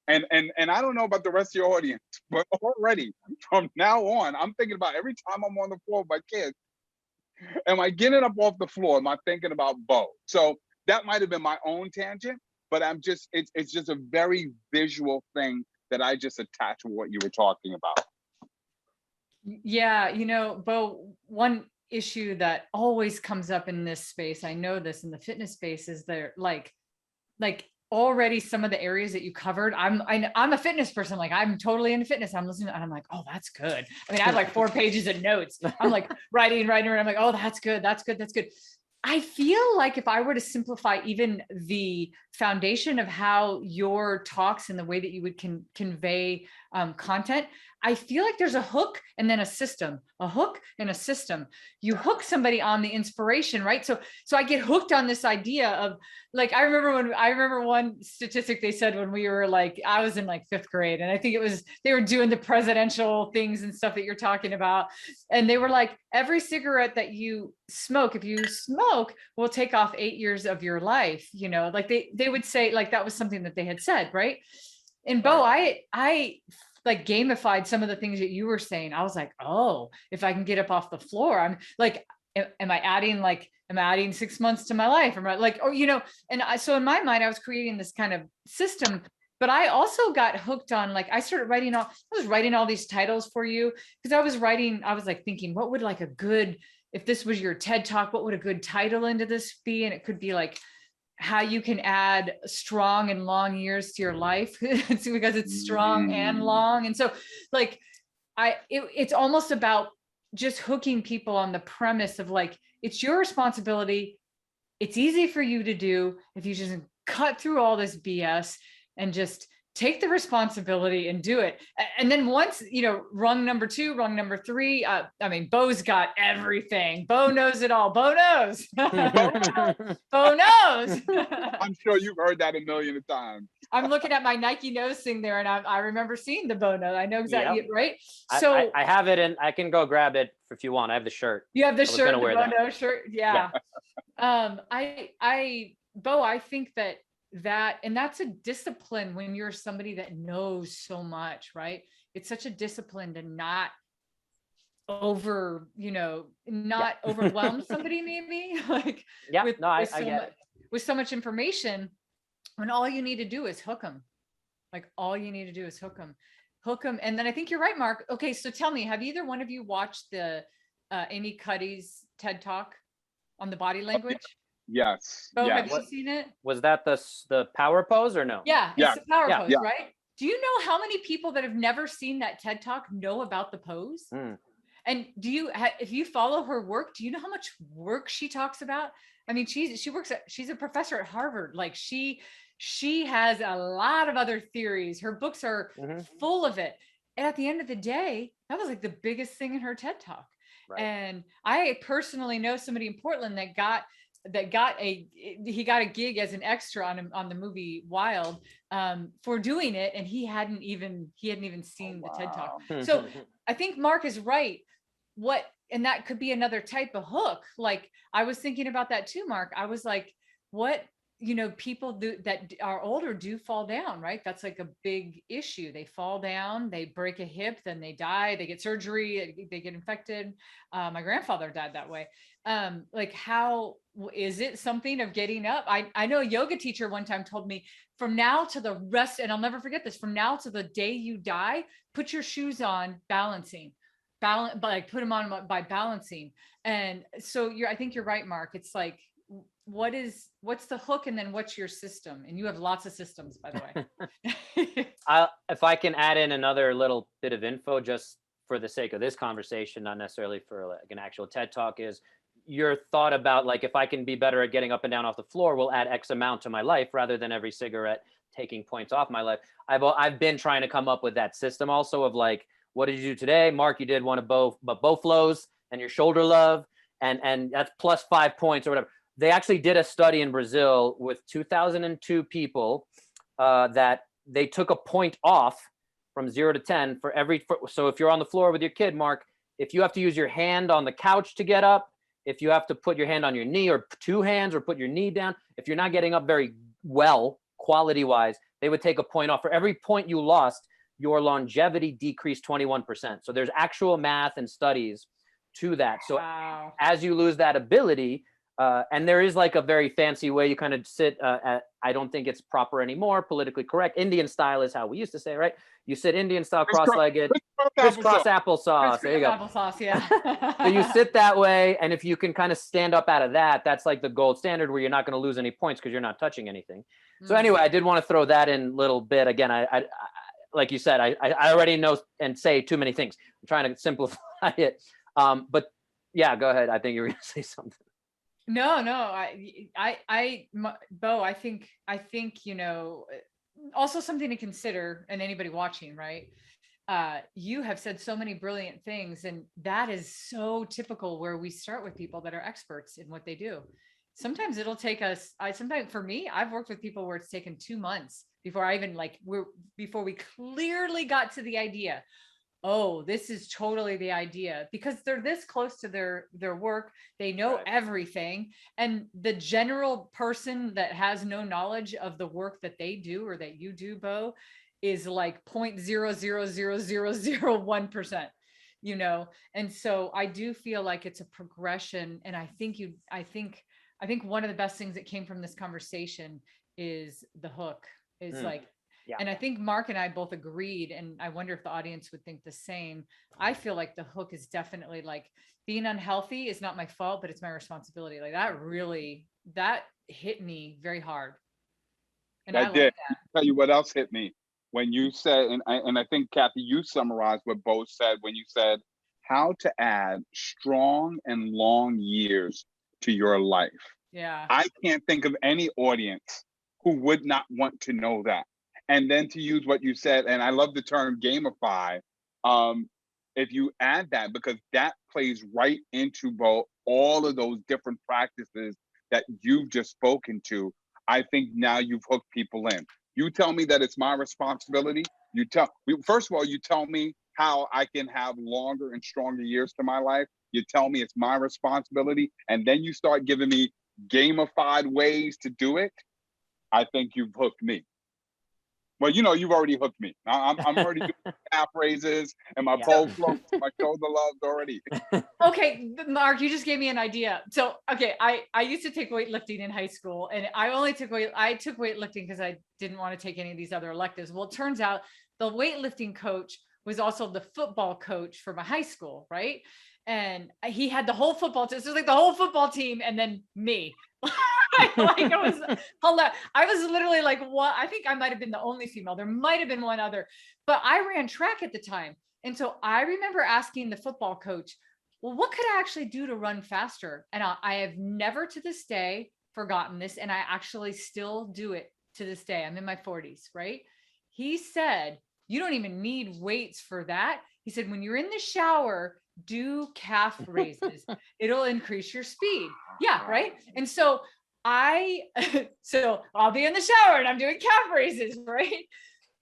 And I don't know about the rest of your audience, but already from now on, I'm thinking about every time I'm on the floor with my kids, am I getting up off the floor? Am I thinking about Bo? So that might have been my own tangent, but it's just a very visual thing that I just attached to what you were talking about. Yeah, you know, Bo, one issue that always comes up in this space, I know this in the fitness space, is there like already some of the areas that you covered. I'm a fitness person. Like, I'm totally into fitness. I'm listening and I'm like, oh, that's good. I mean, I have like 4 pages of notes. I'm like writing. I'm like, oh, that's good. I feel like if I were to simplify even the foundation of how your talks and the way that you would convey content, I feel like there's a hook and then a system, a hook and a system. You hook somebody on the inspiration, right? So I get hooked on this idea of, like, I remember one statistic they said when we were like, I was in like 5th grade, and I think it was, they were doing the presidential things and stuff that you're talking about. And they were like, every cigarette that you smoke, if you smoke, will take off 8 years of your life. You know, like they would say, like, that was something that they had said, right? And Bo, I like gamified some of the things that you were saying. I was like, oh, if I can get up off the floor, I'm like, am I adding 6 months to my life? Am I like, oh, you know, and so in my mind, I was creating this kind of system, but I also got hooked on, like, I was writing all these titles for you because I was like thinking, what would like a good, if this was your TED talk, what would a good title into this be? And it could be like, how you can add strong and long years to your life because it's strong and long. And so like, it's almost about just hooking people on the premise of like, it's your responsibility. It's easy for you to do if you just cut through all this BS and just take the responsibility and do it. And then once, you know, rung number 2, rung number 3, I mean, Bo's got everything. Bo knows it all. Bo knows. Bo knows. I'm sure you've heard that a million times. I'm looking at my Nike nose thing there, and I remember seeing the Bo nose. I know exactly, yep. Right? So I have it, and I can go grab it if you want. I have the shirt. You have the shirt, the Bo nose shirt? Yeah. Bo, I think and that's a discipline when you're somebody that knows so much, right? It's such a discipline to not overwhelm somebody, maybe like with so much information, when all you need to do is hook them. And then I think you're right, Marc. Okay, so tell me, have either one of you watched the Amy Cuddy's TED talk on the body language? Yes. Oh, yes. Have you seen it? Was that the power pose or no? Yeah, it's the power pose, right? Do you know how many people that have never seen that TED talk know about the pose? And if you follow her work, do you know how much work she talks about? I mean, she's a professor at Harvard. Like she has a lot of other theories. Her books are full of it. And at the end of the day, that was like the biggest thing in her TED talk. Right. And I personally know somebody in Portland that got a gig as an extra on the movie Wild for doing it, and he hadn't even seen the TED talk. So I think Marc is right. And that could be another type of hook. Like, I was thinking about that too, Marc. I was like, what, you know, people that are older do fall down, right? That's like a big issue. They fall down, they break a hip, then they die, they get surgery, they get infected. My grandfather died that way. Like, how is it something of getting up? I know a yoga teacher one time told me, from now to the rest, and I'll never forget this, from now to the day you die, put your shoes on balancing. Like put them on by balancing. And so I think you're right, Marc. It's like, what's the hook, and then what's your system? And you have lots of systems, by the way. if I can add in another little bit of info, just for the sake of this conversation, not necessarily for like an actual TED talk, is your thought about like, if I can be better at getting up and down off the floor, will add X amount to my life rather than every cigarette taking points off my life. I've been trying to come up with that system also of like, what did you do today? Mark, you did one of both flows and your shoulder love, and that's plus 5 points or whatever. They actually did a study in Brazil with 2002 people that they took a point off from 0 to 10 for every. So if you're on the floor with your kid, Mark, if you have to use your hand on the couch to get up, if you have to put your hand on your knee or two hands or put your knee down, if you're not getting up very well, quality wise, they would take a point off. For every point you lost, your longevity decreased 21%. So there's actual math and studies to that. So Wow. as you lose that ability, and there is like a very fancy way you kind of sit I don't think it's proper anymore, politically correct. Indian style is how we used to say, right? You sit Indian style, cross-legged, crisscross applesauce. There you go. Applesauce, yeah. So you sit that way, and if you can kind of stand up out of that, that's like the gold standard where you're not going to lose any points because you're not touching anything. So anyway, I did want to throw that in a little bit. Again, I like you said, I already know and say too many things. I'm trying to simplify it. But yeah, go ahead. I think you were going to say something. No, Bo, I think, also something to consider, and anybody watching, right? You have said so many brilliant things, and that is so typical where we start with people that are experts in what they do. Sometimes it'll take us, sometimes for me, I've worked with people where it's taken 2 months before I even before we clearly got to the idea. Oh, this is totally the idea, because they're this close to their work. They know everything. And the general person that has no knowledge of the work that they do or that you do, Bo, is like 0.0000001%, And so I do feel like it's a progression. And I think one of the best things that came from this conversation is the hook is like, yeah. And I think Mark and I both agreed, and I wonder if the audience would think the same. I feel like the hook is definitely like, being unhealthy is not my fault, but it's my responsibility. Like that hit me very hard. And I did. I'll tell you what else hit me when you said, and I think Cathey, you summarized what Bo said when you said how to add strong and long years to your life. Yeah. I can't think of any audience who would not want to know that. And then to use what you said, and I love the term gamify, if you add that, because that plays right into both all of those different practices that you've just spoken to, I think now you've hooked people in. You tell me that it's my responsibility. First of all, you tell me how I can have longer and stronger years to my life. You tell me it's my responsibility. And then you start giving me gamified ways to do it. I think you've hooked me. Well, you've already hooked me. I'm already doing calf raises and my bow floats, my shoulder loves already. Okay, Mark, you just gave me an idea. So, okay, I used to take weightlifting in high school, and I took weightlifting because I didn't want to take any of these other electives. Well, it turns out the weightlifting coach was also the football coach for my high school, right? And he had the whole football team. So it was like the whole football team and then me. I was literally like, what? I think I might have been the only female. There might have been one other, but I ran track at the time. And so I remember asking the football coach, well, what could I actually do to run faster? And I have never to this day forgotten this. And I actually still do it to this day. I'm in my 40s, right? He said, you don't even need weights for that. He said, when you're in the shower, do calf raises. It'll increase your speed. Yeah. Right. And so I'll be in the shower and I'm doing calf raises. Right.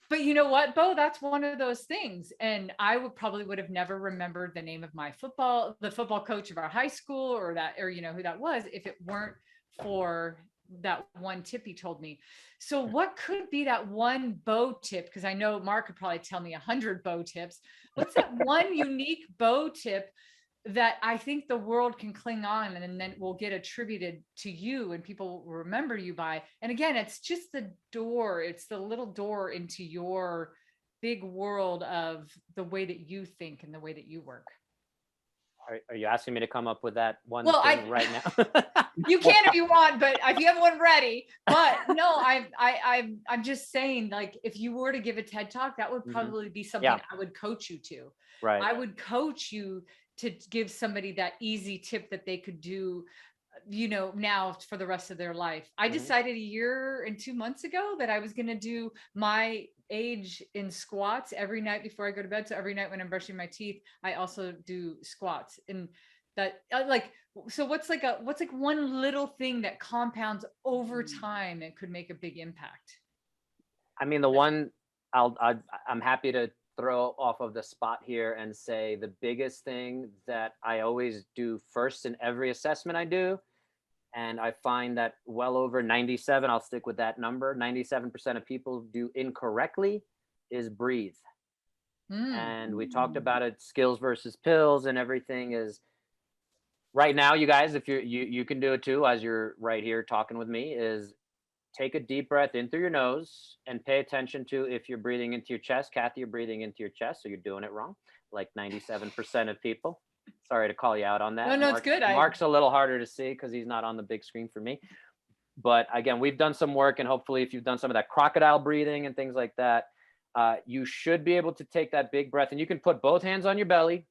But you know what, Bo, that's one of those things. And I would have never remembered the name of the football coach of our high school or who that was, if it weren't for that one tip he told me. So what could be that one Bo tip? Because I know Mark could probably tell me 100 Bo tips. What's that one unique Bo tip that I think the world can cling on and then will get attributed to you and people will remember you by? And again, it's just the door. It's the little door into your big world of the way that you think and the way that you work. Are you asking me to come up with that one Well, thing right now? You can if you want, but if you have one ready. But no, I'm just saying, like, if you were to give a TED talk, that would probably be something I would coach you to. Right. I would coach you to give somebody that easy tip that they could do, now for the rest of their life. I decided 1 year and 2 months ago that I was going to do my age in squats every night before I go to bed. So every night when I'm brushing my teeth, I also do squats. And that so what's like one little thing that compounds over time and could make a big impact? I mean, the one I'm happy to throw off of the spot here and say the biggest thing that I always do first in every assessment I do, and I find that well over 97, I'll stick with that number, 97% of people do incorrectly, is breathe. And we talked about it, skills versus pills and everything. Is right now, you guys, if you can do it too, as you're right here talking with me, is take a deep breath in through your nose and pay attention to if you're breathing into your chest. Cathey, you're breathing into your chest, so you're doing it wrong, like 97% of people. Sorry to call you out on that. No, Marc, it's good. Marc's a little harder to see because he's not on the big screen for me. But again, we've done some work, and hopefully if you've done some of that crocodile breathing and things like that, you should be able to take that big breath, and you can put both hands on your belly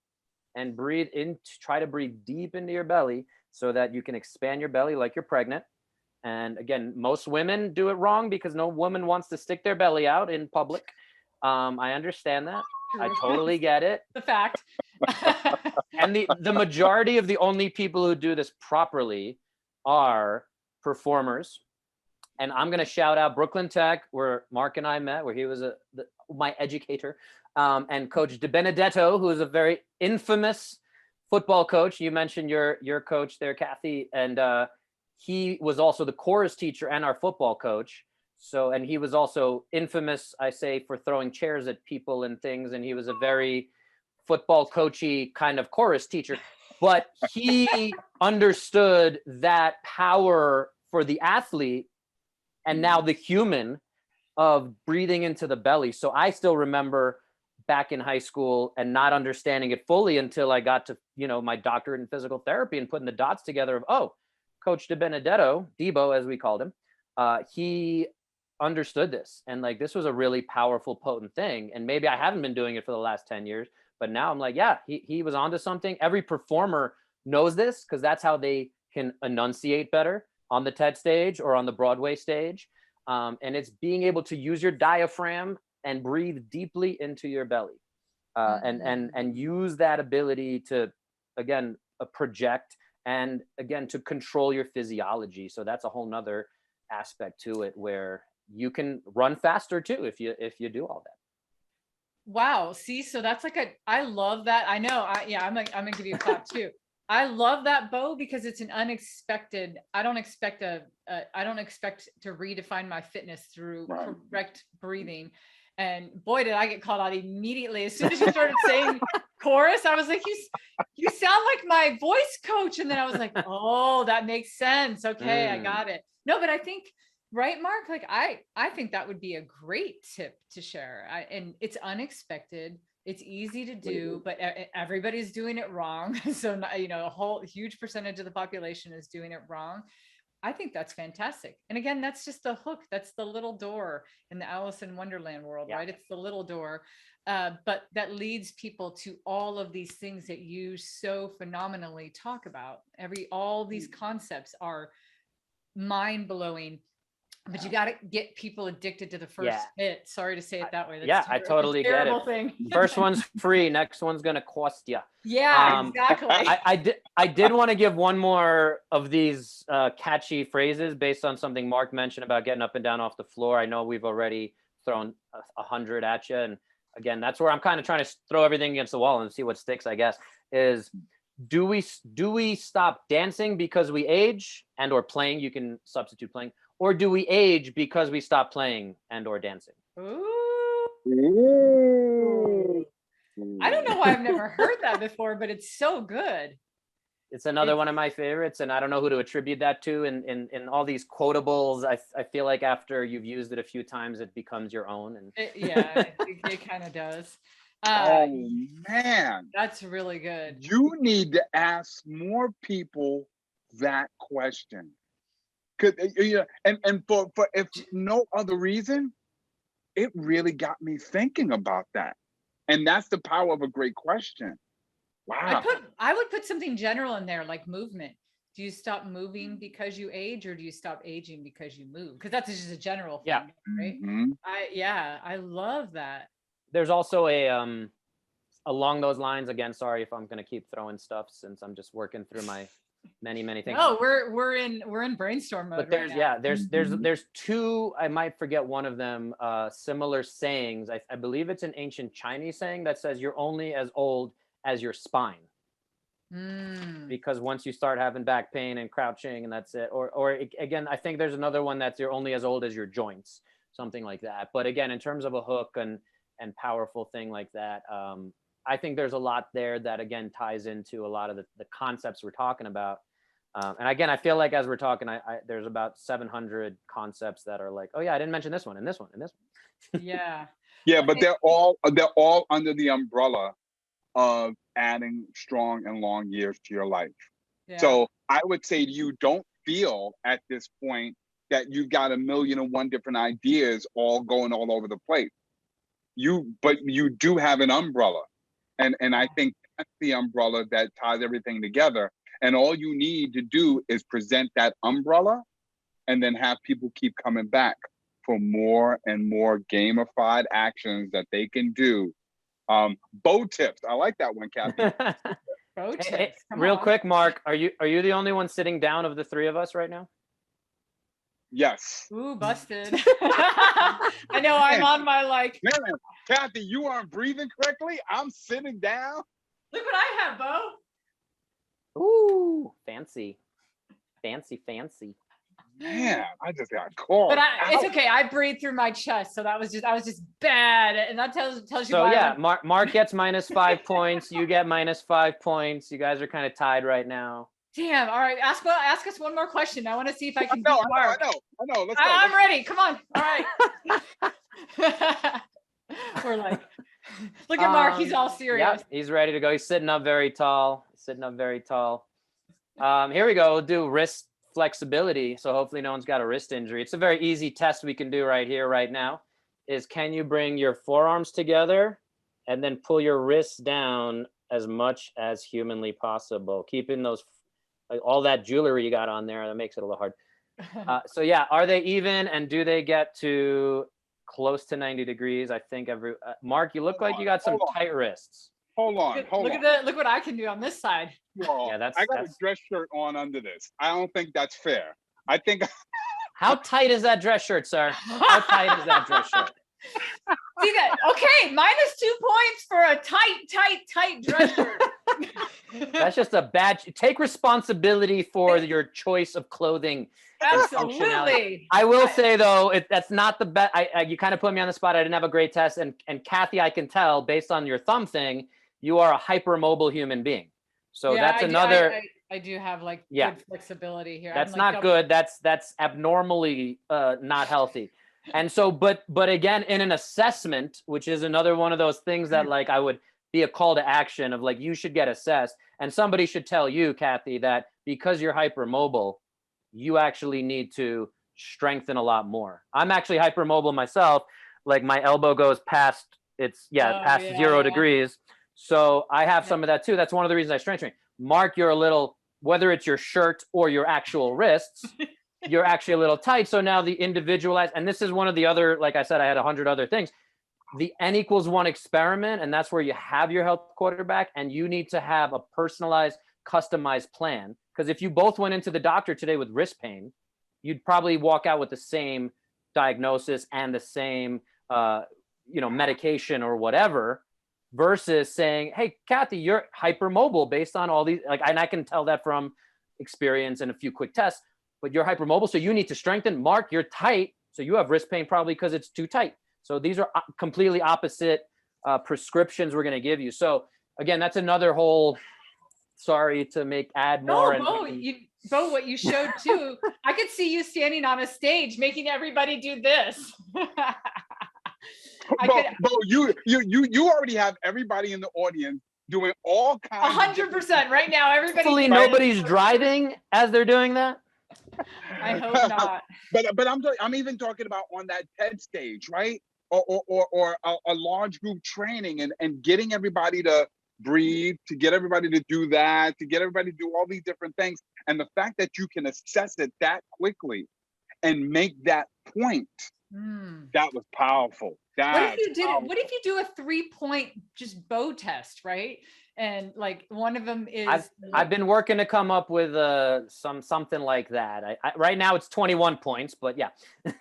and breathe in, try to breathe deep into your belly so that you can expand your belly like you're pregnant. And again, most women do it wrong because no woman wants to stick their belly out in public. I understand that. I totally get it. The fact. And the majority of the only people who do this properly are performers. And I'm going to shout out Brooklyn Tech, where Marc and I met, where he was my educator, and Coach De Benedetto, who is a very infamous football coach. You mentioned your coach there, Cathey, and he was also the chorus teacher and our football coach. So, and he was also infamous, I say, for throwing chairs at people and things. And he was a very football coachy kind of chorus teacher, but he understood that power for the athlete and now the human of breathing into the belly. So I still remember back in high school and not understanding it fully until I got to, my doctorate in physical therapy and putting the dots together of, oh, Coach De Benedetto, Debo, as we called him, he understood this. And like, this was a really powerful, potent thing. And maybe I haven't been doing it for the last 10 years, but now I'm like, yeah, he was onto something. Every performer knows this because that's how they can enunciate better on the TED stage or on the Broadway stage. And it's being able to use your diaphragm and breathe deeply into your belly, and use that ability to, again, project, and again, to control your physiology. So that's a whole nother aspect to it where you can run faster too if you do all that. Wow. See, so that's I love that. I know. I'm gonna give you a clap too. I love that, Bo, because it's an unexpected. I don't expect to redefine my fitness through correct breathing. And boy, did I get called out immediately. As soon as you started saying chorus, I was like, you sound like my voice coach. And then I was like, oh, that makes sense. Okay, I got it. No, but I think, right, Marc, like I think that would be a great tip to share. And it's unexpected. It's easy to do, but everybody's doing it wrong. So, a whole huge percentage of the population is doing it wrong. I think that's fantastic. And again, that's just the hook. That's the little door in the Alice in Wonderland world, right? It's the little door. But that leads people to all of these things that you so phenomenally talk about. All these concepts are mind-blowing. But you got to get people addicted to the first hit. Sorry to say it that way. That's I totally get it. Thing. First one's free. Next one's going to cost you. Yeah, exactly. I did want to give one more of these catchy phrases based on something Marc mentioned about getting up and down off the floor. I know we've already thrown 100 at you. And again, that's where I'm kind of trying to throw everything against the wall and see what sticks, I guess, is do we stop dancing because we age and or playing? You can substitute playing. Or do we age because we stop playing and or dancing? Ooh. I don't know why I've never heard that before, but it's so good. It's another one of my favorites, and I don't know who to attribute that to. In all these quotables, I feel like after you've used it a few times, it becomes your own. And it kind of does. Oh man, That's really good. you need to ask more people that question. Cause and for if no other reason, it really got me thinking about that. And that's the power of a great question. Wow. I would put something general in there, like movement. Do you stop moving because you age, or do you stop aging because you move? Because that's just a general thing, right? Mhm. I love that. There's also a along those lines, again, sorry if I'm going to keep throwing stuff since I'm just working through my many things. No, we're in brainstorm mode. But there's right now. there's two, I might forget one of them, similar sayings. I believe it's an ancient Chinese saying that says you're only as old as your spine. Because once you start having back pain and crouching, and that's it. Or again, I think there's another one that's you're only as old as your joints, something like that. But again, in terms of a hook and powerful thing like that, I think there's a lot there that again ties into a lot of the concepts we're talking about. And again, I feel like as we're talking, I there's about 700 concepts that are like, oh yeah, I didn't mention this one and this one and this one. Yeah. Yeah, but they're all under the umbrella of adding strong and long years to your life. Yeah. So I would say you don't feel at this point that you've got 1,000,001 different ideas all going all over the place. But you do have an umbrella. And I think that's the umbrella that ties everything together. And all you need to do is present that umbrella and then have people keep coming back for more and more gamified actions that they can do. Bow tips. I like that one, Cathey. Bow tips. Hey, real quick, Marc, are you the only one sitting down of the three of us right now? Yes. Ooh, busted. I know I'm on my like. Man, Cathey, you aren't breathing correctly. I'm sitting down. Look what I have, Bo. Ooh, fancy. Man, I just got caught. But it's okay. I breathed through my chest, so I was just bad, and that tells you. So yeah, Marc gets -5 points. You get -5 points. You guys are kind of tied right now. Damn. All right. Ask us one more question. I want to see if I can. I know. Let's go. I'm ready. Come on. All right. We're like, look at Marc. He's all serious. Yeah, he's ready to go. He's sitting up very tall. Here we go. We'll do wrist flexibility. So hopefully no one's got a wrist injury. It's a very easy test we can do right here, right now. Is can you bring your forearms together and then pull your wrists down as much as humanly possible, keeping those all that jewelry you got on there. That makes it a little hard. So yeah, are they even, and do they get to close to 90 degrees? I think Marc, you look like you got some tight wrists. Hold on. Look what I can do on this side. Well, yeah, I got a dress shirt on under this. I don't think that's fair. I think. How tight is that dress shirt, sir? How tight is that dress shirt? See that? Okay, -2 points for a tight dress shirt. That's just a bad. Take responsibility for your choice of clothing. Absolutely. I will say though, that's not the best. You kind of put me on the spot. I didn't have a great test, and Cathey, I can tell based on your thumb thing, you are a hypermobile human being. So yeah, that's another. I do have like yeah, good flexibility here. That's not good. That's abnormally not healthy. And so, but again, in an assessment, which is another one of those things that like I would be a call to action of like, you should get assessed, and somebody should tell you, Cathey, that because you're hypermobile, you actually need to strengthen a lot more. I'm actually hypermobile myself. Like my elbow goes past past 0 degrees. So I have some of that too. That's one of the reasons I strength train. Marc, you're a little, whether it's your shirt or your actual wrists, you're actually a little tight. So now the individualized, and this is one of the other, like I said, I had 100 other things. The N=1 experiment, and that's where you have your health quarterback, and you need to have a personalized, customized plan. Because if you both went into the doctor today with wrist pain, you'd probably walk out with the same diagnosis and the same, medication or whatever, versus saying, hey, Cathey, you're hypermobile based on all these, like, and I can tell that from experience and a few quick tests, but you're hypermobile, so you need to strengthen. Marc, you're tight, so you have wrist pain probably because it's too tight. So these are completely opposite prescriptions we're going to give you. So again, that's another whole, sorry to add more. Bo, what you showed too, I could see you standing on a stage making everybody do this. Bo, you already have everybody in the audience doing all kinds. 100% right now. Everybody. Hopefully nobody's driving as they're doing that. I hope not. But I'm even talking about on that TED stage, right? Or a large group training and getting everybody to breathe, to get everybody to do that, to get everybody to do all these different things. And the fact that you can assess it that quickly and make that point, that was powerful. What if you do a 3-point just bow test, right? And like one of them is I've been working to come up with something like that. I right now it's 21 points, but yeah.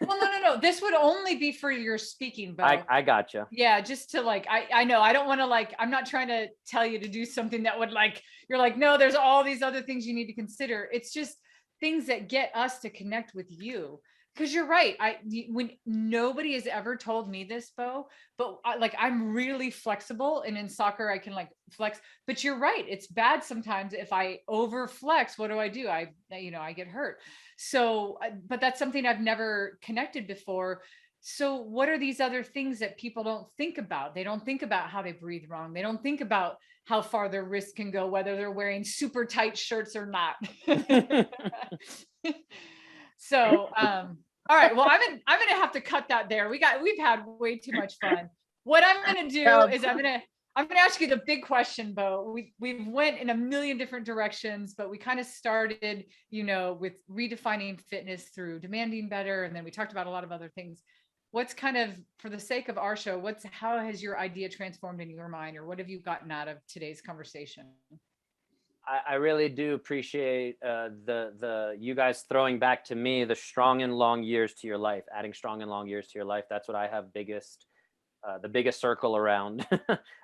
Well, no. This would only be for your speaking, Bo. I gotcha. Yeah, just to like, I know I don't want to I'm not trying to tell you to do something that would you're like, no, there's all these other things you need to consider. It's just things that get us to connect with you. Because you're right. When nobody has ever told me this, Bo, but I'm really flexible, and in soccer I can flex. But you're right. It's bad sometimes if I over flex. What do? I get hurt. So, but that's something I've never connected before. So, what are these other things that people don't think about? They don't think about how they breathe wrong. They don't think about how far their wrist can go, whether they're wearing super tight shirts or not. So, all right. Well, I'm gonna have to cut that there. We've had way too much fun. What I'm gonna do is I'm gonna ask you the big question, Bo. We've went in a million different directions, but we kind of started, with redefining fitness through demanding better, and then we talked about a lot of other things. What's kind of, for the sake of our show, how has your idea transformed in your mind, or what have you gotten out of today's conversation? I really do appreciate the you guys throwing back to me the strong and long years to your life, adding strong and long years to your life. That's what I have the biggest circle around,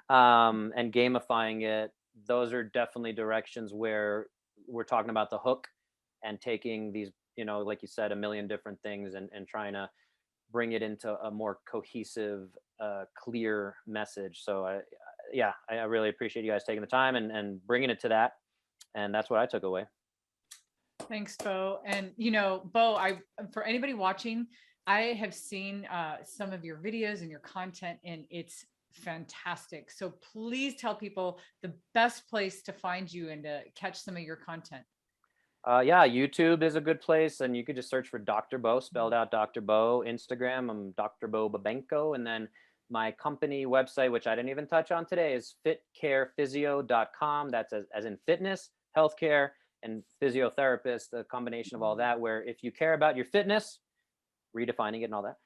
and gamifying it. Those are definitely directions where we're talking about the hook and taking these, like you said, a million different things and trying to bring it into a more cohesive, clear message. So I really appreciate you guys taking the time and bringing it to that. And that's what I took away. Thanks, Bo. And, Bo, for anybody watching, I have seen some of your videos and your content, and it's fantastic. So please tell people the best place to find you and to catch some of your content. YouTube is a good place, and you could just search for Dr. Bo, spelled out Dr. Bo. Instagram, I'm Dr. Bo Babenko. And then my company website, which I didn't even touch on today, is fitcarephysio.com. That's as in fitness, healthcare, and physiotherapist, a combination of all that, where if you care about your fitness, redefining it and all that,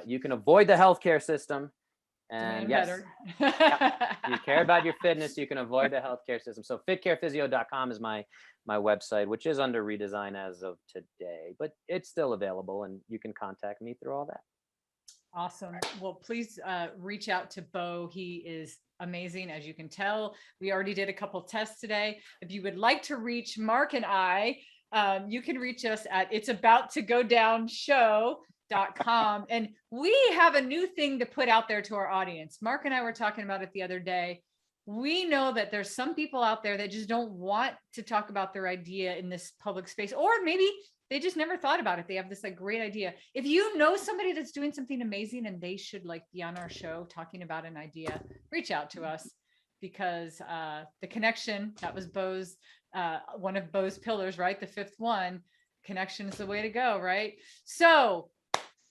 you can avoid the healthcare system. And yes, you care about your fitness, you can avoid the healthcare system. So fitcarephysio.com is my website, which is under redesign as of today, but it's still available, and you can contact me through all that. Awesome. Well, please reach out to Bo. He is amazing, as you can tell. We already did a couple tests today. If you would like to reach Marc and I, you can reach us at it'sabouttogodownshow.com. And we have a new thing to put out there to our audience. Marc and I were talking about it the other day. We know that there's some people out there that just don't want to talk about their idea in this public space, or maybe they just never thought about it. They have this great idea. If you know somebody that's doing something amazing and they should be on our show talking about an idea, reach out to us, because the connection, that was Bo's, one of Bo's pillars, right? The fifth one, connection is the way to go, right? So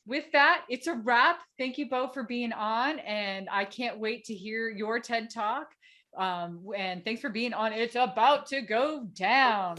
with that, it's a wrap. Thank you, Bo, for being on. And I can't wait to hear your TED Talk. And thanks for being on It's About to Go Down.